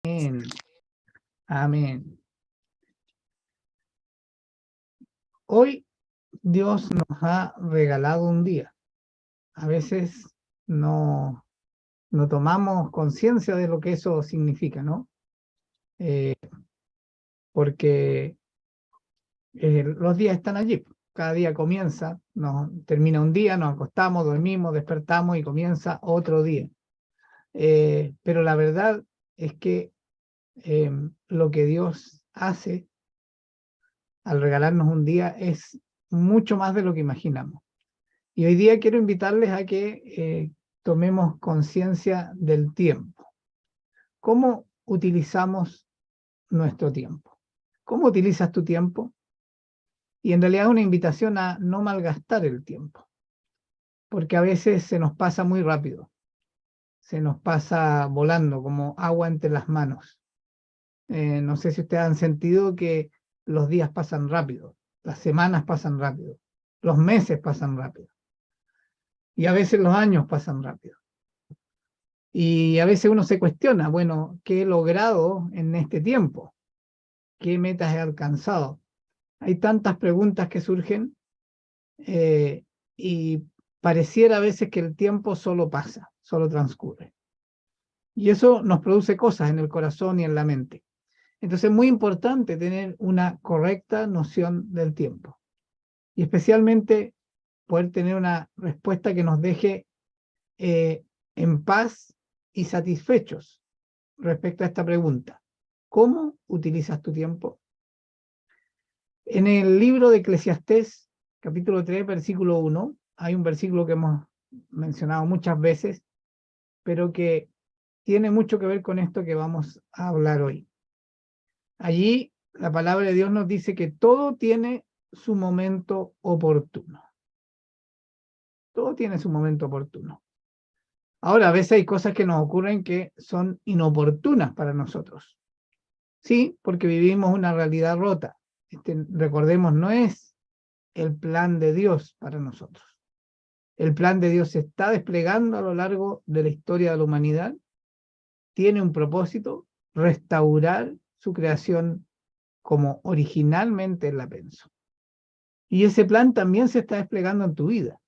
Amén. Amén. Hoy Dios nos ha regalado un día. A veces no tomamos conciencia de lo que eso significa, ¿no? Porque los días están allí. Cada día comienza, termina un día, nos acostamos, dormimos, despertamos y comienza otro día. Pero la verdad es que lo que Dios hace al regalarnos un día es mucho más de lo que imaginamos. Y hoy día quiero invitarles a que tomemos conciencia del tiempo. ¿Cómo utilizamos nuestro tiempo? ¿Cómo utilizas tu tiempo? Y en realidad es una invitación a no malgastar el tiempo, porque a veces se nos pasa muy rápido, se nos pasa volando como agua entre las manos. No sé si ustedes han sentido que los días pasan rápido, las semanas pasan rápido, los meses pasan rápido, y a veces los años pasan rápido. Y a veces uno se cuestiona, bueno, ¿qué he logrado en este tiempo? ¿Qué metas he alcanzado? Hay tantas preguntas que surgen y pareciera a veces que el tiempo solo pasa, solo transcurre. Y eso nos produce cosas en el corazón y en la mente. Entonces es muy importante tener una correcta noción del tiempo. Y especialmente poder tener una respuesta que nos deje en paz y satisfechos respecto a esta pregunta. ¿Cómo utilizas tu tiempo? En el libro de Eclesiastés, capítulo 3, versículo 1, hay un versículo que hemos mencionado muchas veces, pero que tiene mucho que ver con esto que vamos a hablar hoy. Allí la palabra de Dios nos dice que todo tiene su momento oportuno. Todo tiene su momento oportuno. Ahora, a veces hay cosas que nos ocurren que son inoportunas para nosotros. Sí, porque vivimos una realidad rota. Recordemos, no es el plan de Dios para nosotros. El plan de Dios se está desplegando a lo largo de la historia de la humanidad. Tiene un propósito: restaurar su creación como originalmente Él la pensó. Y ese plan también se está desplegando en tu vida.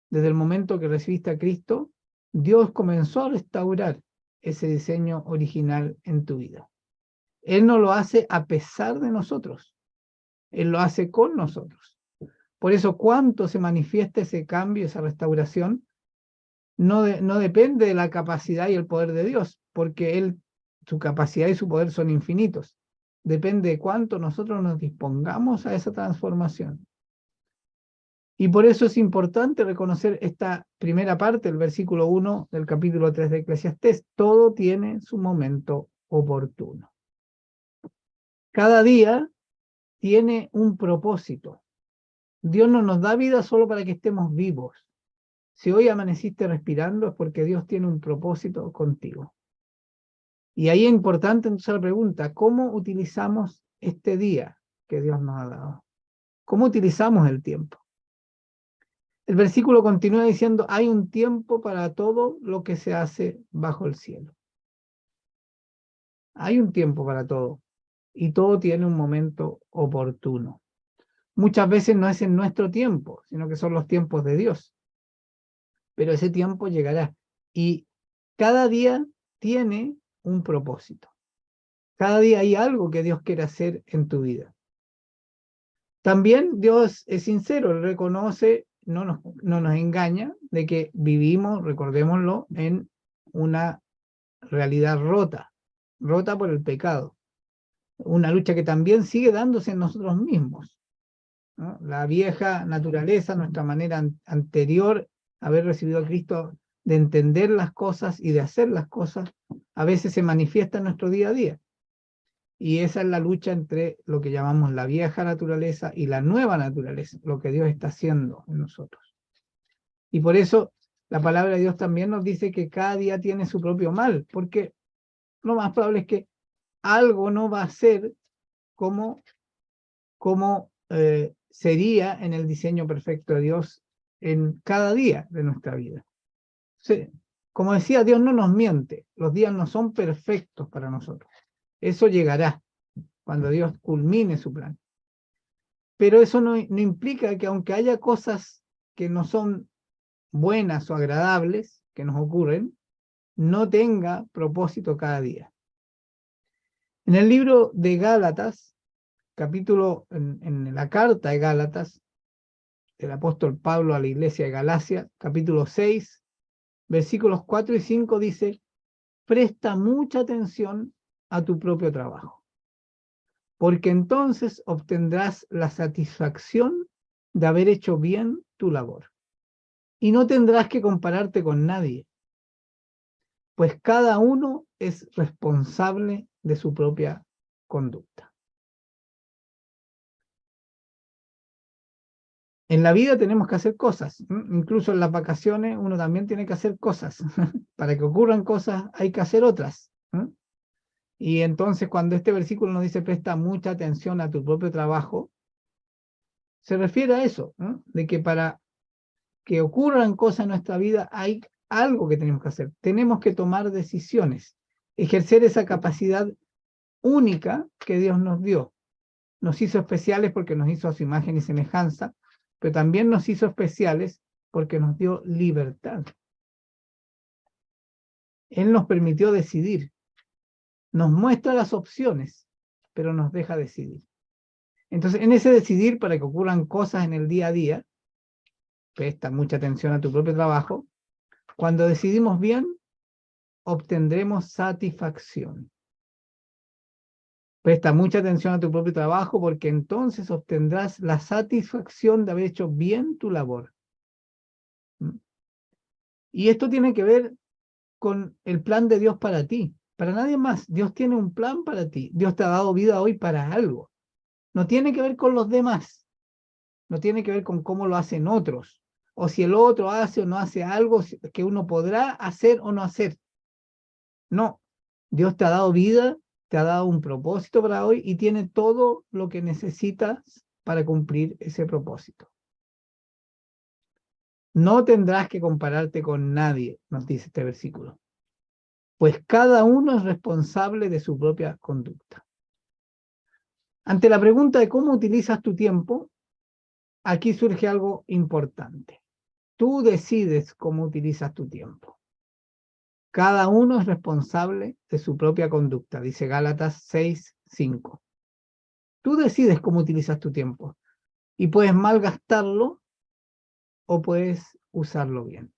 Desde el momento que recibiste a Cristo, Dios comenzó a restaurar ese diseño original en tu vida. Él no lo hace a pesar de nosotros, Él lo hace con nosotros. Por eso, cuánto se manifiesta ese cambio, esa restauración, no depende de la capacidad y el poder de Dios, porque su capacidad y su poder son infinitos. Depende de cuánto nosotros nos dispongamos a esa transformación. Y por eso es importante reconocer esta primera parte, el versículo 1 del capítulo 3 de Eclesiastés. Todo tiene su momento oportuno. Cada día tiene un propósito. Dios no nos da vida solo para que estemos vivos. Si hoy amaneciste respirando es porque Dios tiene un propósito contigo. Y ahí es importante entonces la pregunta: ¿cómo utilizamos este día que Dios nos ha dado? ¿Cómo utilizamos el tiempo? El versículo continúa diciendo: hay un tiempo para todo lo que se hace bajo el cielo. Hay un tiempo para todo, y todo tiene un momento oportuno. Muchas veces no es en nuestro tiempo, sino que son los tiempos de Dios. Pero ese tiempo llegará. Y cada día tiene un propósito. Cada día hay algo que Dios quiere hacer en tu vida. También Dios es sincero, reconoce, no nos engaña de que vivimos, recordémoslo, en una realidad rota por el pecado. Una lucha que también sigue dándose en nosotros mismos, ¿no? La vieja naturaleza, nuestra manera anterior a haber recibido a Cristo de entender las cosas y de hacer las cosas, a veces se manifiesta en nuestro día a día. Y esa es la lucha entre lo que llamamos la vieja naturaleza y la nueva naturaleza, lo que Dios está haciendo en nosotros. Y por eso la palabra de Dios también nos dice que cada día tiene su propio mal, porque lo más probable es que algo no va a ser como sería en el diseño perfecto de Dios en cada día de nuestra vida. Sí. Como decía, Dios no nos miente, los días no son perfectos para nosotros. Eso llegará cuando Dios culmine su plan. Pero eso no implica que aunque haya cosas que no son buenas o agradables que nos ocurren, no tenga propósito cada día. En el libro de Gálatas, en la carta de Gálatas, del apóstol Pablo a la iglesia de Galacia, capítulo 6, versículos 4 y 5 dice: presta mucha atención a tu propio trabajo, porque entonces obtendrás la satisfacción de haber hecho bien tu labor. Y no tendrás que compararte con nadie, pues cada uno es responsable de su propia conducta. En la vida tenemos que hacer cosas, incluso en las vacaciones uno también tiene que hacer cosas. Para que ocurran cosas hay que hacer otras. Y entonces cuando este versículo nos dice presta mucha atención a tu propio trabajo, se refiere a eso, de que para que ocurran cosas en nuestra vida hay algo que tenemos que hacer. Tenemos que tomar decisiones, ejercer esa capacidad única que Dios nos dio. Nos hizo especiales porque nos hizo a su imagen y semejanza, pero también nos hizo especiales porque nos dio libertad. Él nos permitió decidir, nos muestra las opciones, pero nos deja decidir. Entonces, en ese decidir, para que ocurran cosas en el día a día, presta mucha atención a tu propio trabajo. Cuando decidimos bien, obtendremos satisfacción. Presta mucha atención a tu propio trabajo, porque entonces obtendrás la satisfacción de haber hecho bien tu labor. Y esto tiene que ver con el plan de Dios para ti, para nadie más. Dios tiene un plan para ti. Dios te ha dado vida hoy para algo. No tiene que ver con los demás. No tiene que ver con cómo lo hacen otros, o si el otro hace o no hace algo que uno podrá hacer o no hacer. No, Dios te ha dado vida, te ha dado un propósito para hoy y tiene todo lo que necesitas para cumplir ese propósito. No tendrás que compararte con nadie, nos dice este versículo, pues cada uno es responsable de su propia conducta. Ante la pregunta de cómo utilizas tu tiempo, aquí surge algo importante. Tú decides cómo utilizas tu tiempo. Cada uno es responsable de su propia conducta, dice Gálatas 6:5. Tú decides cómo utilizas tu tiempo y puedes malgastarlo o puedes usarlo bien.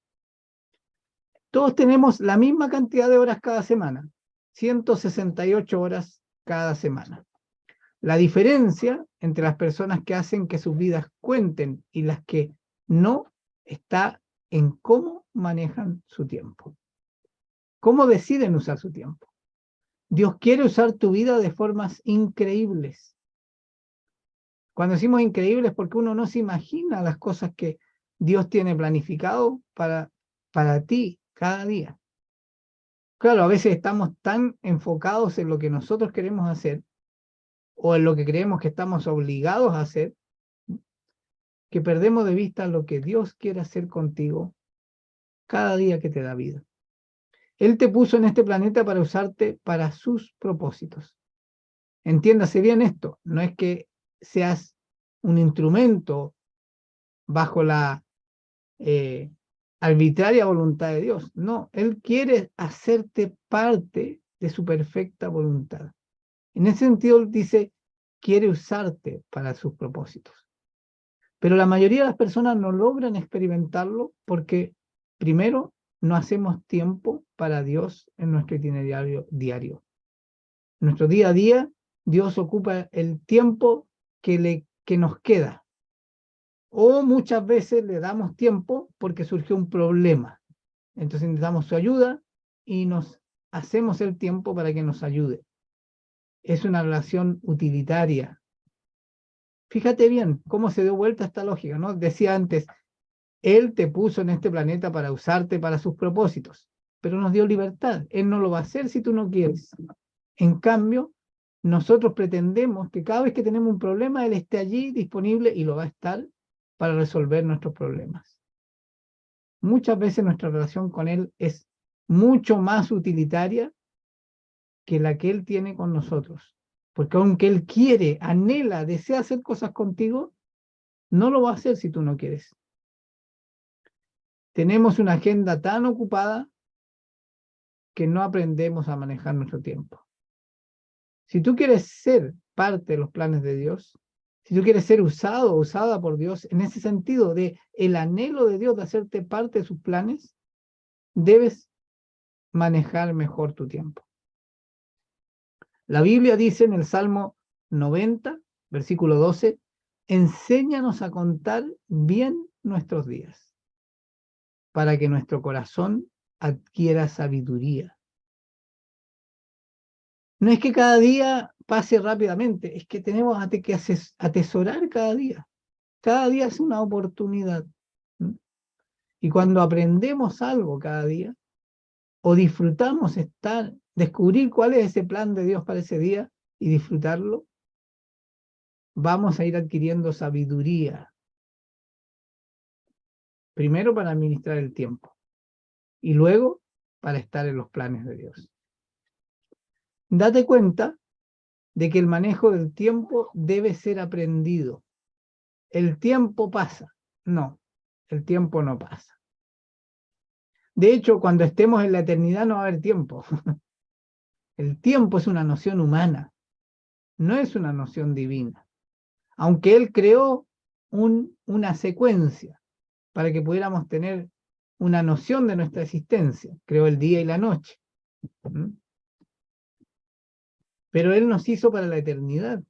Todos tenemos la misma cantidad de horas cada semana, 168 horas cada semana. La diferencia entre las personas que hacen que sus vidas cuenten y las que no está en cómo manejan su tiempo. ¿Cómo deciden usar su tiempo? Dios quiere usar tu vida de formas increíbles. Cuando decimos increíbles, porque uno no se imagina las cosas que Dios tiene planificado para ti cada día. Claro, a veces estamos tan enfocados en lo que nosotros queremos hacer o en lo que creemos que estamos obligados a hacer, que perdemos de vista lo que Dios quiere hacer contigo cada día que te da vida. Él te puso en este planeta para usarte para sus propósitos. Entiéndase bien esto, no es que seas un instrumento bajo la arbitraria voluntad de Dios. No, Él quiere hacerte parte de su perfecta voluntad. En ese sentido, Él dice, quiere usarte para sus propósitos. Pero la mayoría de las personas no logran experimentarlo porque, primero, no hacemos tiempo para Dios en nuestro itinerario diario. En nuestro día a día, Dios ocupa el tiempo que nos queda. O muchas veces le damos tiempo porque surgió un problema. Entonces necesitamos su ayuda y nos hacemos el tiempo para que nos ayude. Es una relación utilitaria. Fíjate bien cómo se dio vuelta esta lógica, ¿no? Decía antes, Él te puso en este planeta para usarte para sus propósitos, pero nos dio libertad. Él no lo va a hacer si tú no quieres. En cambio, nosotros pretendemos que cada vez que tenemos un problema, Él esté allí disponible y lo va a estar para resolver nuestros problemas. Muchas veces nuestra relación con Él es mucho más utilitaria que la que Él tiene con nosotros. Porque aunque Él quiere, anhela, desea hacer cosas contigo, no lo va a hacer si tú no quieres. Tenemos una agenda tan ocupada que no aprendemos a manejar nuestro tiempo. Si tú quieres ser parte de los planes de Dios, si tú quieres ser usado o usada por Dios en ese sentido de el anhelo de Dios de hacerte parte de sus planes, debes manejar mejor tu tiempo. La Biblia dice en el Salmo 90, versículo 12, enséñanos a contar bien nuestros días, para que nuestro corazón adquiera sabiduría. No es que cada día pase rápidamente, es que tenemos que atesorar cada día. Cada día es una oportunidad. Y cuando aprendemos algo cada día, o disfrutamos descubrir cuál es ese plan de Dios para ese día y disfrutarlo, vamos a ir adquiriendo sabiduría. Primero para administrar el tiempo y luego para estar en los planes de Dios. Date cuenta de que el manejo del tiempo debe ser aprendido. El tiempo pasa. No, el tiempo no pasa. De hecho, cuando estemos en la eternidad no va a haber tiempo. El tiempo es una noción humana, no es una noción divina. Aunque Él creó una secuencia para que pudiéramos tener una noción de nuestra existencia, creó el día y la noche. Pero Él nos hizo para la eternidad.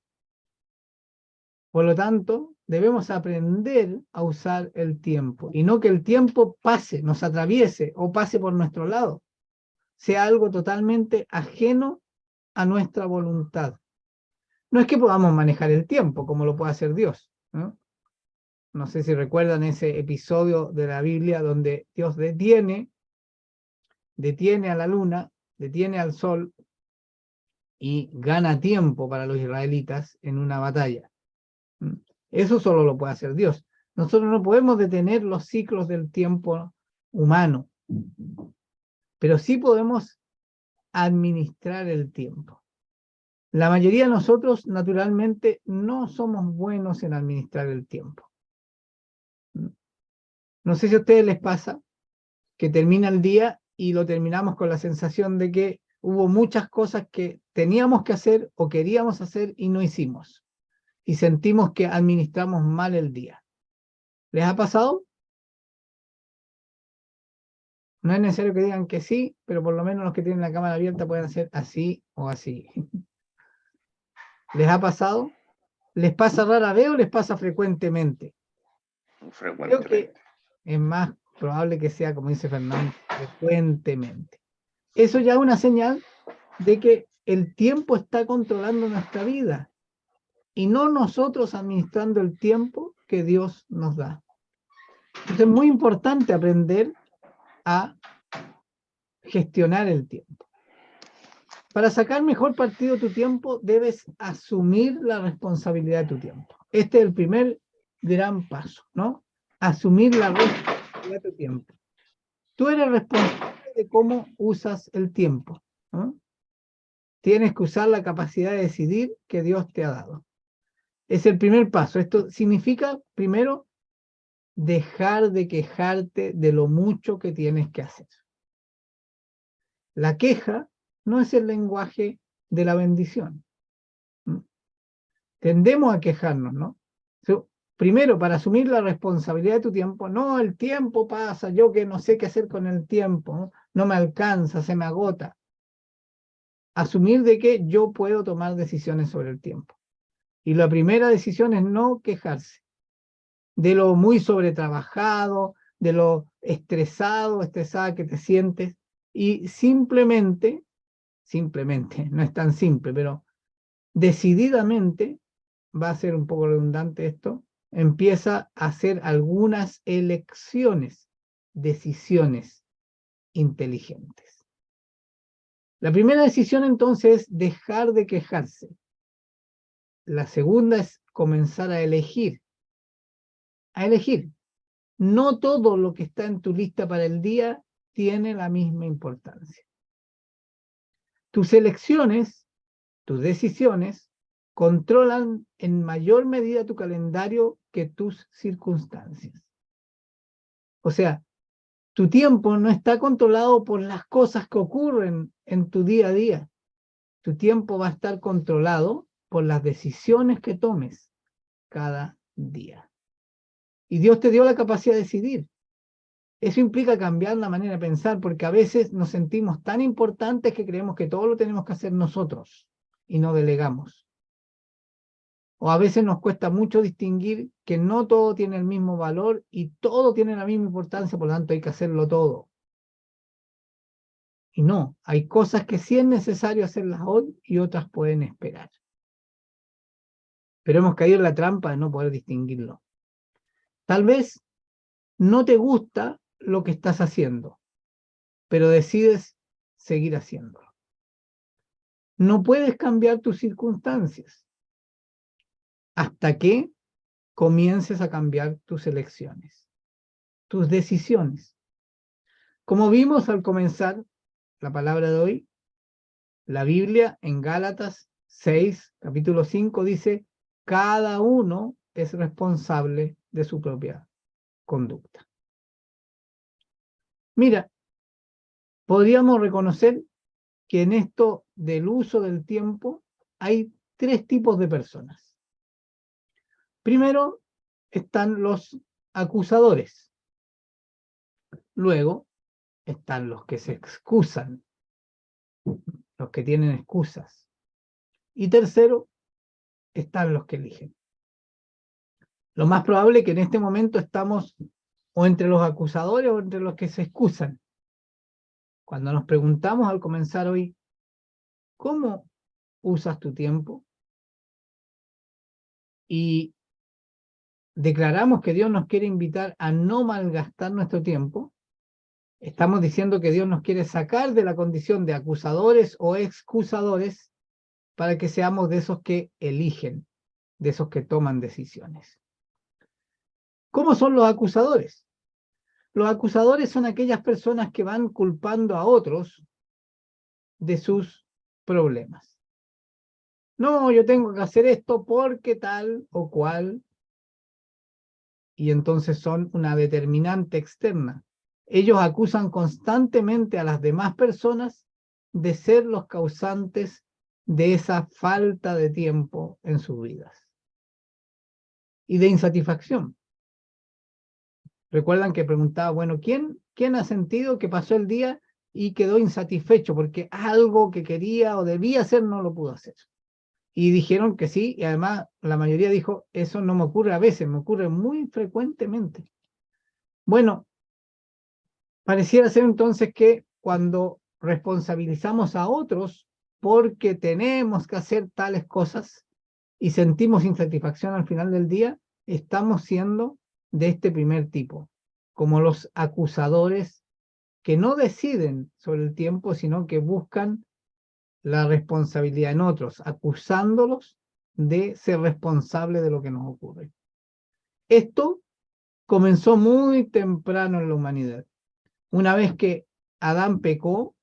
Por lo tanto, debemos aprender a usar el tiempo y no que el tiempo pase, nos atraviese o pase por nuestro lado, sea algo totalmente ajeno a nuestra voluntad. No es que podamos manejar el tiempo como lo puede hacer Dios, ¿no? No sé si recuerdan ese episodio de la Biblia donde Dios detiene a la luna, detiene al sol y gana tiempo para los israelitas en una batalla. Eso solo lo puede hacer Dios. Nosotros no podemos detener los ciclos del tiempo humano, pero sí podemos administrar el tiempo. La mayoría de nosotros, naturalmente, no somos buenos en administrar el tiempo. No sé si a ustedes les pasa que termina el día y lo terminamos con la sensación de que hubo muchas cosas que teníamos que hacer o queríamos hacer y no hicimos. Y sentimos que administramos mal el día. ¿Les ha pasado? No es necesario que digan que sí, pero por lo menos los que tienen la cámara abierta pueden hacer así o así. ¿Les ha pasado? ¿Les pasa rara vez o les pasa frecuentemente? Creo que es más probable que sea, como dice Fernando, frecuentemente. Eso ya es una señal de que el tiempo está controlando nuestra vida y no nosotros administrando el tiempo que Dios nos da. Entonces es muy importante aprender a gestionar el tiempo. Para sacar mejor partido de tu tiempo, debes asumir la responsabilidad de tu tiempo. Este es el primer gran paso, ¿no? Asumir la responsabilidad de tu tiempo. Tú eres responsable de cómo usas el tiempo, ¿no? Tienes que usar la capacidad de decidir que Dios te ha dado. Es el primer paso. Esto significa, primero, dejar de quejarte de lo mucho que tienes que hacer. La queja no es el lenguaje de la bendición. Tendemos a quejarnos, ¿no? Primero, para asumir la responsabilidad de tu tiempo, no, el tiempo pasa, yo que no sé qué hacer con el tiempo, no me alcanza, se me agota. Asumir de que yo puedo tomar decisiones sobre el tiempo. Y la primera decisión es no quejarse de lo muy sobretrabajado, de lo estresada que te sientes, y simplemente, no es tan simple, pero decididamente, va a ser un poco redundante esto, empieza a hacer algunas elecciones, decisiones inteligentes. La primera decisión entonces es dejar de quejarse. La segunda es comenzar a elegir. A elegir. No todo lo que está en tu lista para el día tiene la misma importancia. Tus elecciones, tus decisiones, controlan en mayor medida tu calendario que tus circunstancias. O sea, tu tiempo no está controlado por las cosas que ocurren en tu día a día. Tu tiempo va a estar controlado por las decisiones que tomes cada día. Y Dios te dio la capacidad de decidir. Eso implica cambiar la manera de pensar, porque a veces nos sentimos tan importantes que creemos que todo lo tenemos que hacer nosotros y no delegamos. O a veces nos cuesta mucho distinguir que no todo tiene el mismo valor y todo tiene la misma importancia, por lo tanto hay que hacerlo todo. Y no, hay cosas que sí es necesario hacerlas hoy y otras pueden esperar. Pero hemos caído en la trampa de no poder distinguirlo. Tal vez no te gusta lo que estás haciendo, pero decides seguir haciéndolo. No puedes cambiar tus circunstancias hasta que comiences a cambiar tus elecciones, tus decisiones. Como vimos al comenzar la palabra de hoy, la Biblia en Gálatas 6, capítulo 5, dice, cada uno es responsable de su propia conducta. Mira, podríamos reconocer que en esto del uso del tiempo hay tres tipos de personas. Primero están los acusadores. Luego están los que se excusan, los que tienen excusas. Y tercero están los que eligen. Lo más probable es que en este momento estamos o entre los acusadores o entre los que se excusan. Cuando nos preguntamos al comenzar hoy, ¿cómo usas tu tiempo? Y declaramos que Dios nos quiere invitar a no malgastar nuestro tiempo. Estamos diciendo que Dios nos quiere sacar de la condición de acusadores o excusadores para que seamos de esos que eligen, de esos que toman decisiones. ¿Cómo son los acusadores? Los acusadores son aquellas personas que van culpando a otros de sus problemas. No, yo tengo que hacer esto porque tal o cual, y entonces son una determinante externa. Ellos acusan constantemente a las demás personas de ser los causantes de esa falta de tiempo en sus vidas y de insatisfacción. Recuerdan que preguntaba, bueno, ¿quién ha sentido que pasó el día y quedó insatisfecho porque algo que quería o debía hacer no lo pudo hacer? Y dijeron que sí, y además la mayoría dijo, eso no me ocurre a veces, me ocurre muy frecuentemente. Bueno, pareciera ser entonces que cuando responsabilizamos a otros porque tenemos que hacer tales cosas y sentimos insatisfacción al final del día, estamos siendo de este primer tipo, como los acusadores que no deciden sobre el tiempo, sino que buscan la responsabilidad en otros, acusándolos de ser responsables de lo que nos ocurre. Esto comenzó muy temprano en la humanidad. Una vez que Adán pecó,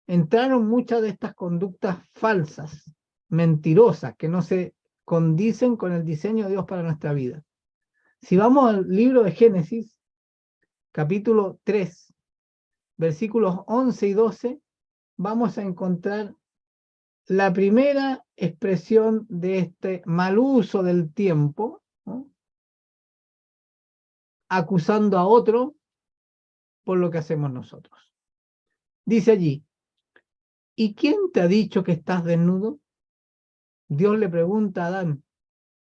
entraron muchas de estas conductas falsas, mentirosas, que no se condicen con el diseño de Dios para nuestra vida. Si vamos al libro de Génesis, capítulo 3, versículos 11 y 12, vamos a encontrar la primera expresión de este mal uso del tiempo, ¿no? Acusando a otro por lo que hacemos nosotros. Dice allí, ¿y quién te ha dicho que estás desnudo? Dios le pregunta a Adán,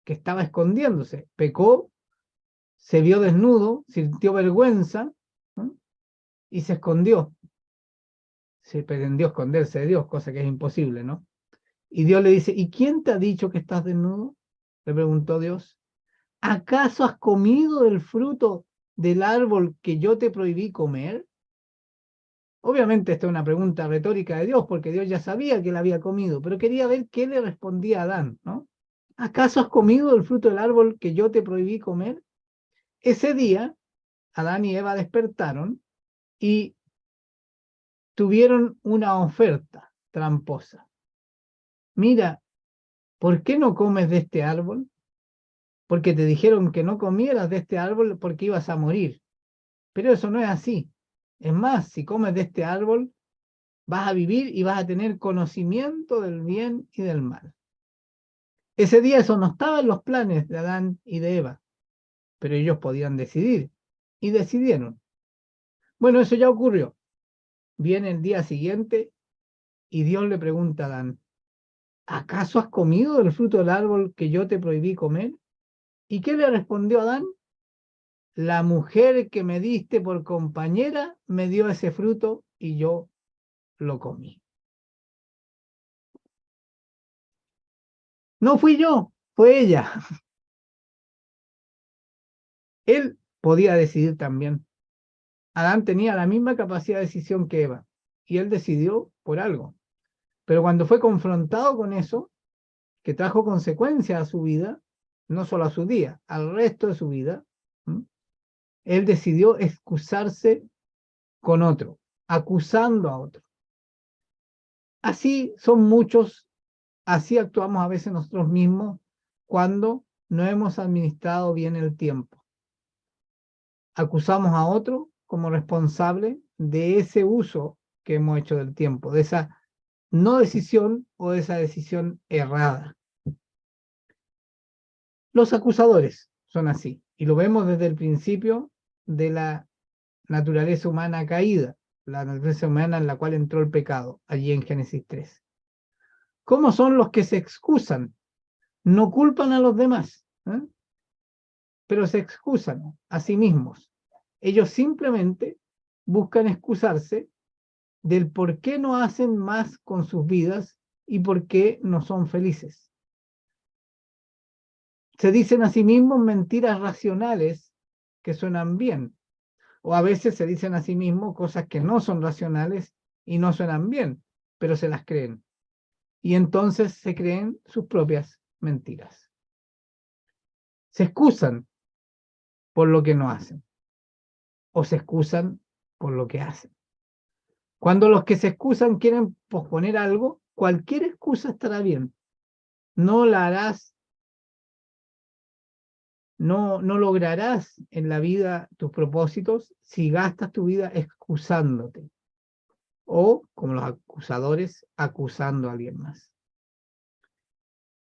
que estaba escondiéndose, pecó, se vio desnudo, sintió vergüenza, ¿no? Y se escondió. Se pretendió esconderse de Dios, cosa que es imposible, ¿no? Y Dios le dice, ¿y quién te ha dicho que estás desnudo? Le preguntó Dios. ¿Acaso has comido del fruto del árbol que yo te prohibí comer? Obviamente esta es una pregunta retórica de Dios, porque Dios ya sabía que él había comido, pero quería ver qué le respondía a Adán, ¿no? ¿Acaso has comido del fruto del árbol que yo te prohibí comer? Ese día, Adán y Eva despertaron y tuvieron una oferta. tramposa. Mira, ¿por qué no comes de este árbol? Porque te dijeron que no comieras de este árbol porque ibas a morir. Pero eso no es así. Es más, si comes de este árbol, vas a vivir y vas a tener conocimiento del bien y del mal. Ese día eso no estaba en los planes de Adán y de Eva, pero ellos podían decidir y decidieron. Bueno, eso ya ocurrió. Viene el día siguiente y Dios le pregunta a Adán, ¿acaso has comido del fruto del árbol que yo te prohibí comer? ¿Y qué le respondió Adán? La mujer que me diste por compañera me dio ese fruto y yo lo comí. No fui yo, fue ella. Él podía decidir también. Adán tenía la misma capacidad de decisión que Eva y él decidió por algo. Pero cuando fue confrontado con eso, que trajo consecuencias a su vida, no solo a su día, al resto de su vida, él decidió excusarse con otro, acusando a otro. Así son muchos, así actuamos a veces nosotros mismos cuando no hemos administrado bien el tiempo. Acusamos a otro como responsable de ese uso que hemos hecho del tiempo, de esa no decisión o de esa decisión errada. Los acusadores son así, y lo vemos desde el principio de la naturaleza humana caída, la naturaleza humana en la cual entró el pecado, allí en Génesis 3. ¿Cómo son los que se excusan? No culpan a los demás, pero se excusan a sí mismos. Ellos simplemente buscan excusarse del por qué no hacen más con sus vidas y por qué no son felices. Se dicen a sí mismos mentiras racionales que suenan bien, o a veces se dicen a sí mismos cosas que no son racionales y no suenan bien, pero se las creen. Y entonces se creen sus propias mentiras. Se excusan por lo que no hacen, o se excusan por lo que hacen. Cuando los que se excusan quieren posponer algo, cualquier excusa estará bien. No la harás, no lograrás en la vida tus propósitos si gastas tu vida excusándote. O, como los acusadores, acusando a alguien más.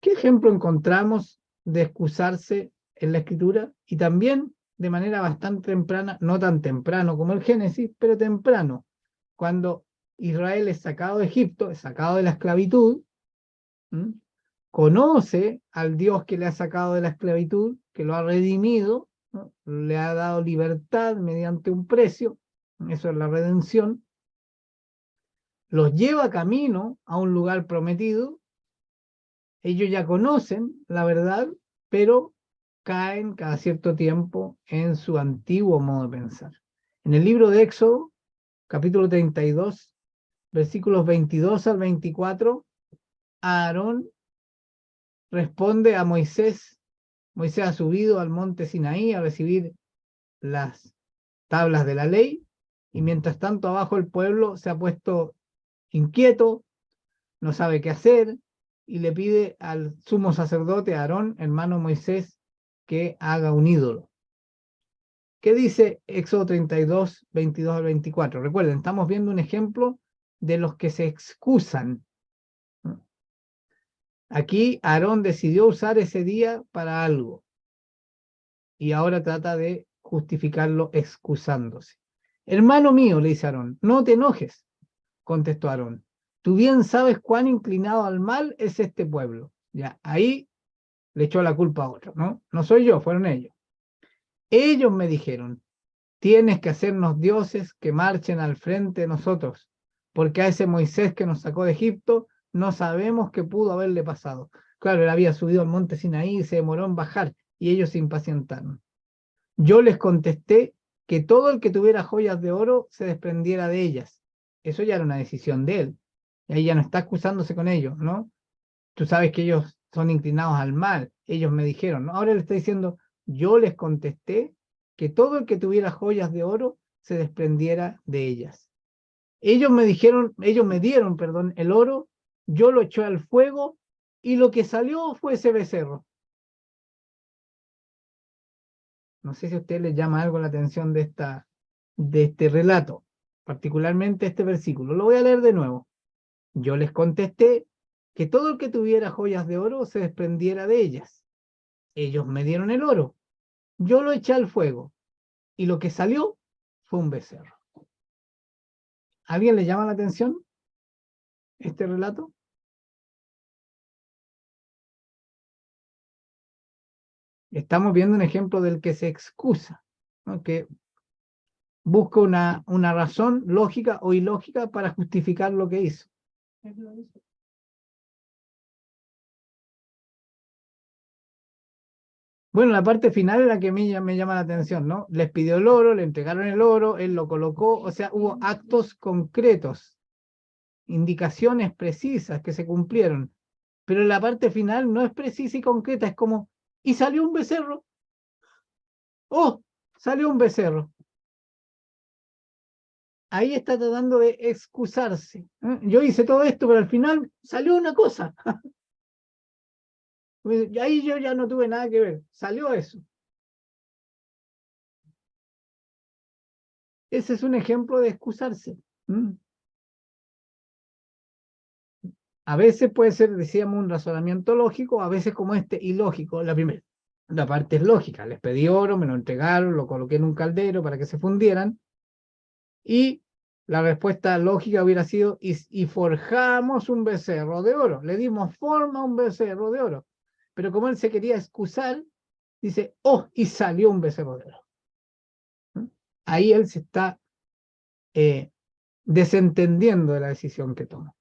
¿Qué ejemplo encontramos de excusarse en la Escritura? Y también de manera bastante temprana, no tan temprano como el Génesis, pero temprano, cuando Israel es sacado de Egipto, es sacado de la esclavitud, conoce al Dios que le ha sacado de la esclavitud, que lo ha redimido, ¿no? Le ha dado libertad mediante un precio, eso es la redención, los lleva camino a un lugar prometido, ellos ya conocen la verdad, pero caen cada cierto tiempo en su antiguo modo de pensar. En el libro de Éxodo, capítulo 32, versículos 22 al 24, Aarón responde a Moisés. Moisés ha subido al monte Sinaí a recibir las tablas de la ley, y mientras tanto abajo el pueblo se ha puesto inquieto, no sabe qué hacer, y le pide al sumo sacerdote Aarón, hermano Moisés, que haga un ídolo. ¿Qué dice Éxodo 32, 22 al 24? Recuerden, estamos viendo un ejemplo de los que se excusan. Aquí Aarón decidió usar ese día para algo y ahora trata de justificarlo excusándose. Hermano mío, le dice Aarón, no te enojes, contestó Aarón. Tú bien sabes cuán inclinado al mal es este pueblo. Ya, ahí le echó la culpa a otro, ¿no? No soy yo, fueron ellos. Ellos me dijeron, tienes que hacernos dioses que marchen al frente de nosotros, porque a ese Moisés que nos sacó de Egipto no sabemos qué pudo haberle pasado. Claro, él había subido al monte Sinaí y se demoró en bajar, y ellos se impacientaron. Yo les contesté que todo el que tuviera joyas de oro se desprendiera de ellas. Eso ya era una decisión de él. Y ahí ya no está acusándose con ellos, ¿no? Tú sabes que ellos son inclinados al mal. Ellos me dijeron, ¿no? Ahora le está diciendo, yo les contesté que todo el que tuviera joyas de oro se desprendiera de ellas. Ellos me dieron, perdón, el oro, yo lo eché al fuego y lo que salió fue ese becerro. No sé si a usted le llama algo la atención de este relato, particularmente este versículo. Lo voy a leer de nuevo. Yo les contesté que todo el que tuviera joyas de oro se desprendiera de ellas. Ellos me dieron el oro, yo lo eché al fuego y lo que salió fue un becerro. ¿A alguien le llama la atención este relato? Estamos viendo un ejemplo del que se excusa, ¿no? Que busca una razón lógica o ilógica para justificar lo que hizo. Bueno, la parte final es la que me llama la atención, ¿no? Les pidió el oro, le entregaron el oro, él lo colocó, o sea, hubo actos concretos, indicaciones precisas que se cumplieron, pero la parte final no es precisa y concreta, es como, y salió un becerro, oh, salió un becerro. Ahí está tratando de excusarse. ¿Eh? Yo hice todo esto, pero al final salió una cosa. Y ahí yo ya no tuve nada que ver, salió eso. Ese es un ejemplo de excusarse. ¿Mm? A veces puede ser, decíamos, un razonamiento lógico, a veces como este, ilógico. La parte es lógica. Les pedí oro, me lo entregaron, lo coloqué en un caldero para que se fundieran. Y la respuesta lógica hubiera sido, y forjamos un becerro de oro. Le dimos forma a un becerro de oro. Pero como él se quería excusar, dice, oh, y salió un becerro de oro. ¿Mm? Ahí él se está desentendiendo de la decisión que toma.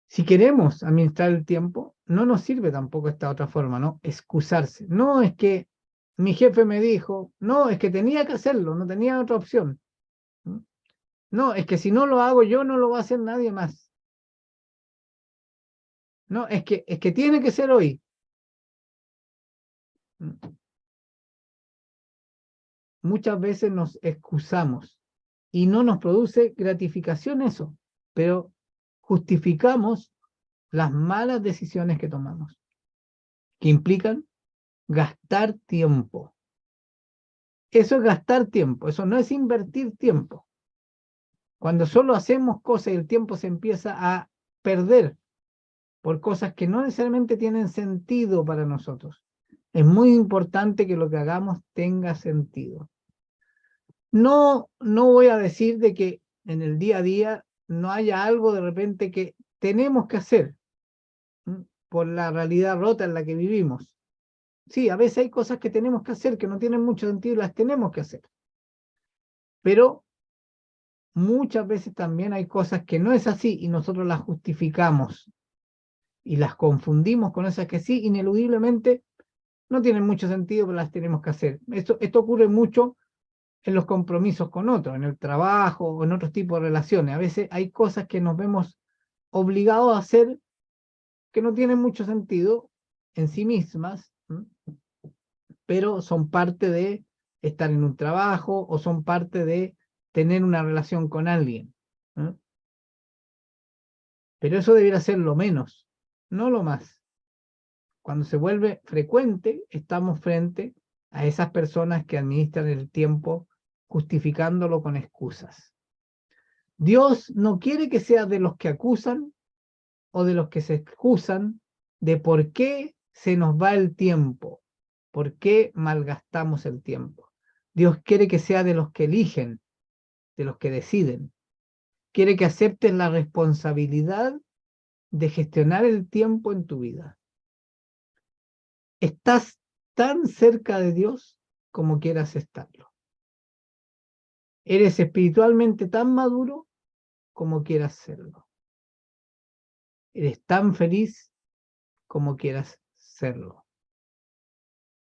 Si queremos administrar el tiempo, no nos sirve tampoco esta otra forma, ¿no? Excusarse. No es que mi jefe me dijo, no, es que tenía que hacerlo, no tenía otra opción. No, es que si no lo hago yo, no lo va a hacer nadie más. No, es que tiene que ser hoy. Muchas veces nos excusamos y no nos produce gratificación eso, pero justificamos las malas decisiones que tomamos, que implican gastar tiempo. Eso es gastar tiempo, eso no es invertir tiempo. Cuando solo hacemos cosas y el tiempo se empieza a perder por cosas que no necesariamente tienen sentido para nosotros. Es muy importante que lo que hagamos tenga sentido. No voy a decir de que en el día a día no haya algo de repente que tenemos que hacer, ¿m? Por la realidad rota en la que vivimos. Sí, a veces hay cosas que tenemos que hacer que no tienen mucho sentido y las tenemos que hacer. Pero muchas veces también hay cosas que no es así y nosotros las justificamos y las confundimos con esas que sí, ineludiblemente no tienen mucho sentido, pero las tenemos que hacer. Esto ocurre mucho en los compromisos con otros, en el trabajo o en otros tipos de relaciones. A veces hay cosas que nos vemos obligados a hacer que no tienen mucho sentido en sí mismas, ¿m? Pero son parte de estar en un trabajo o son parte de tener una relación con alguien. ¿M? Pero eso debiera ser lo menos, no lo más. Cuando se vuelve frecuente, estamos frente a esas personas que administran el tiempo justificándolo con excusas. Dios no quiere que seas de los que acusan o de los que se excusan de por qué se nos va el tiempo, por qué malgastamos el tiempo. Dios quiere que sea de los que eligen, de los que deciden. Quiere que aceptes la responsabilidad de gestionar el tiempo en tu vida. Estás tan cerca de Dios como quieras estarlo. Eres espiritualmente tan maduro como quieras serlo. Eres tan feliz como quieras serlo.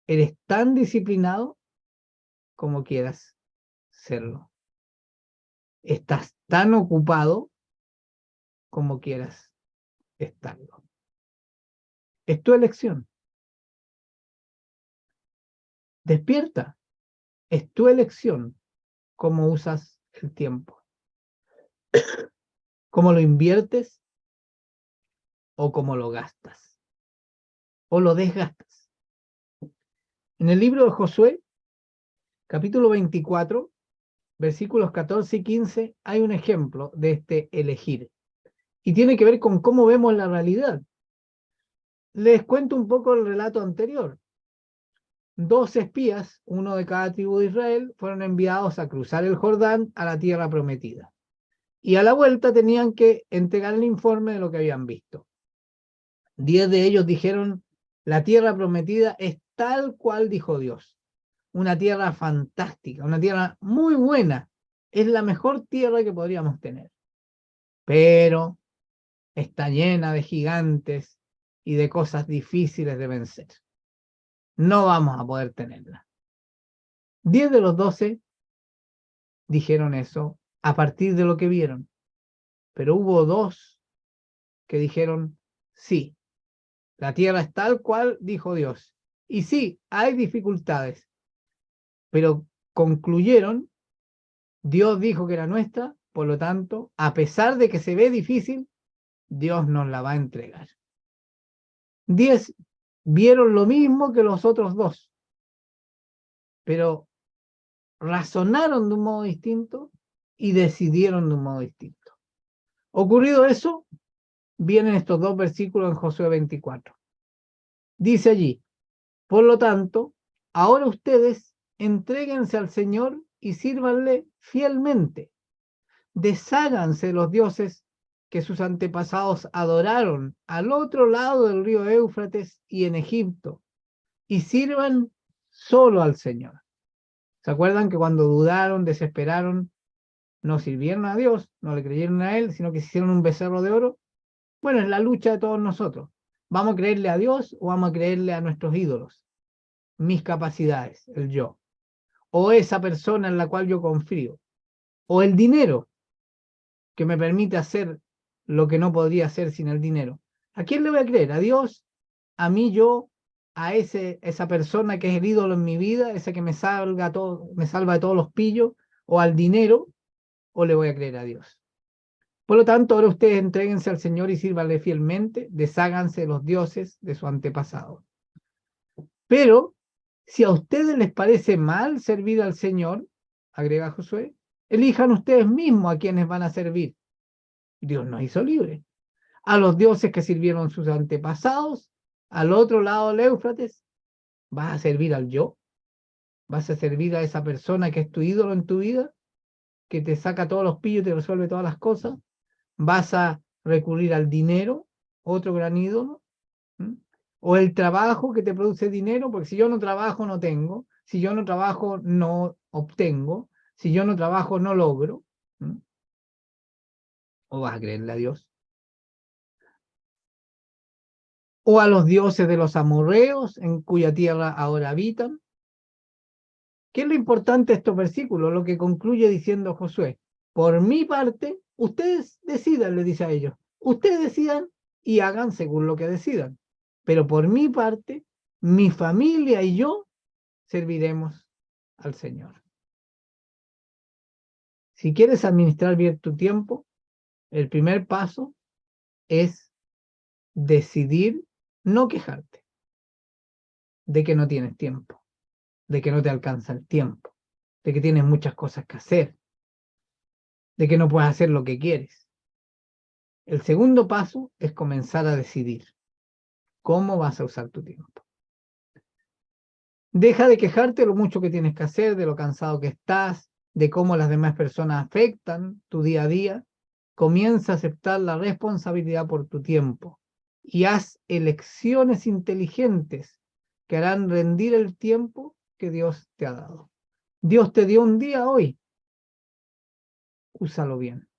Eres tan disciplinado como quieras serlo. Estás tan ocupado como quieras estarlo. Es tu elección. Despierta. Es tu elección cómo usas el tiempo. ¿Cómo lo inviertes o cómo lo gastas? ¿O lo desgastas? En el libro de Josué, capítulo 24, versículos 14 y 15, hay un ejemplo de este elegir. Y tiene que ver con cómo vemos la realidad. Les cuento un poco el relato anterior. 2 espías, uno de cada tribu de Israel, fueron enviados a cruzar el Jordán a la tierra prometida. Y a la vuelta tenían que entregar el informe de lo que habían visto. 10 de ellos dijeron, la tierra prometida es tal cual dijo Dios. Una tierra fantástica, una tierra muy buena. Es la mejor tierra que podríamos tener. Pero está llena de gigantes y de cosas difíciles de vencer. No vamos a poder tenerla. 10 de los 12 dijeron eso a partir de lo que vieron. Pero hubo 2 que dijeron, sí, la tierra es tal cual dijo Dios. Y sí, hay dificultades, pero concluyeron, Dios dijo que era nuestra, por lo tanto, a pesar de que se ve difícil, Dios nos la va a entregar. 10 vieron lo mismo que los otros 2, pero razonaron de un modo distinto y decidieron de un modo distinto. Ocurrido eso, vienen estos 2 versículos en Josué 24. Dice allí, por lo tanto, ahora ustedes entréguense al Señor y sírvanle fielmente. Desháganse de los dioses que sus antepasados adoraron al otro lado del río Éufrates y en Egipto, y sirvan solo al Señor. ¿Se acuerdan que cuando dudaron, desesperaron, no sirvieron a Dios, no le creyeron a Él, sino que se hicieron un becerro de oro? Bueno, es la lucha de todos nosotros. ¿Vamos a creerle a Dios o vamos a creerle a nuestros ídolos? Mis capacidades, el yo, o esa persona en la cual yo confío, o el dinero que me permite hacer lo que no podría hacer sin el dinero. ¿A quién le voy a creer? ¿A Dios? ¿A mí yo? ¿A esa persona que es el ídolo en mi vida? ¿Esa que me salva de todos los pillos? ¿O al dinero? ¿O le voy a creer a Dios? Por lo tanto, ahora ustedes entréguense al Señor y sírvanle fielmente, desháganse de los dioses de su antepasado. Pero, si a ustedes les parece mal servir al Señor, agrega Josué, elijan ustedes mismos a quienes van a servir. Dios nos hizo libres. A los dioses que sirvieron sus antepasados, al otro lado del Éufrates, ¿vas a servir al yo? ¿Vas a servir a esa persona que es tu ídolo en tu vida? ¿Que te saca todos los pillos y te resuelve todas las cosas? ¿Vas a recurrir al dinero, otro gran ídolo? ¿Mm? ¿O el trabajo que te produce dinero? Porque si yo no trabajo, no tengo. Si yo no trabajo, no obtengo. Si yo no trabajo, no logro. ¿Mm? ¿O vas a creerle a Dios? ¿O a los dioses de los amorreos en cuya tierra ahora habitan? ¿Qué es lo importante de estos versículos? Lo que concluye diciendo Josué. Por mi parte, ustedes decidan, le dice a ellos. Ustedes decidan y hagan según lo que decidan. Pero por mi parte, mi familia y yo serviremos al Señor. Si quieres administrar bien tu tiempo, el primer paso es decidir no quejarte de que no tienes tiempo, de que no te alcanza el tiempo, de que tienes muchas cosas que hacer, de que no puedes hacer lo que quieres. El segundo paso es comenzar a decidir cómo vas a usar tu tiempo. Deja de quejarte de lo mucho que tienes que hacer, de lo cansado que estás, de cómo las demás personas afectan tu día a día. Comienza a aceptar la responsabilidad por tu tiempo y haz elecciones inteligentes que harán rendir el tiempo que Dios te ha dado. Dios te dio un día hoy, úsalo bien.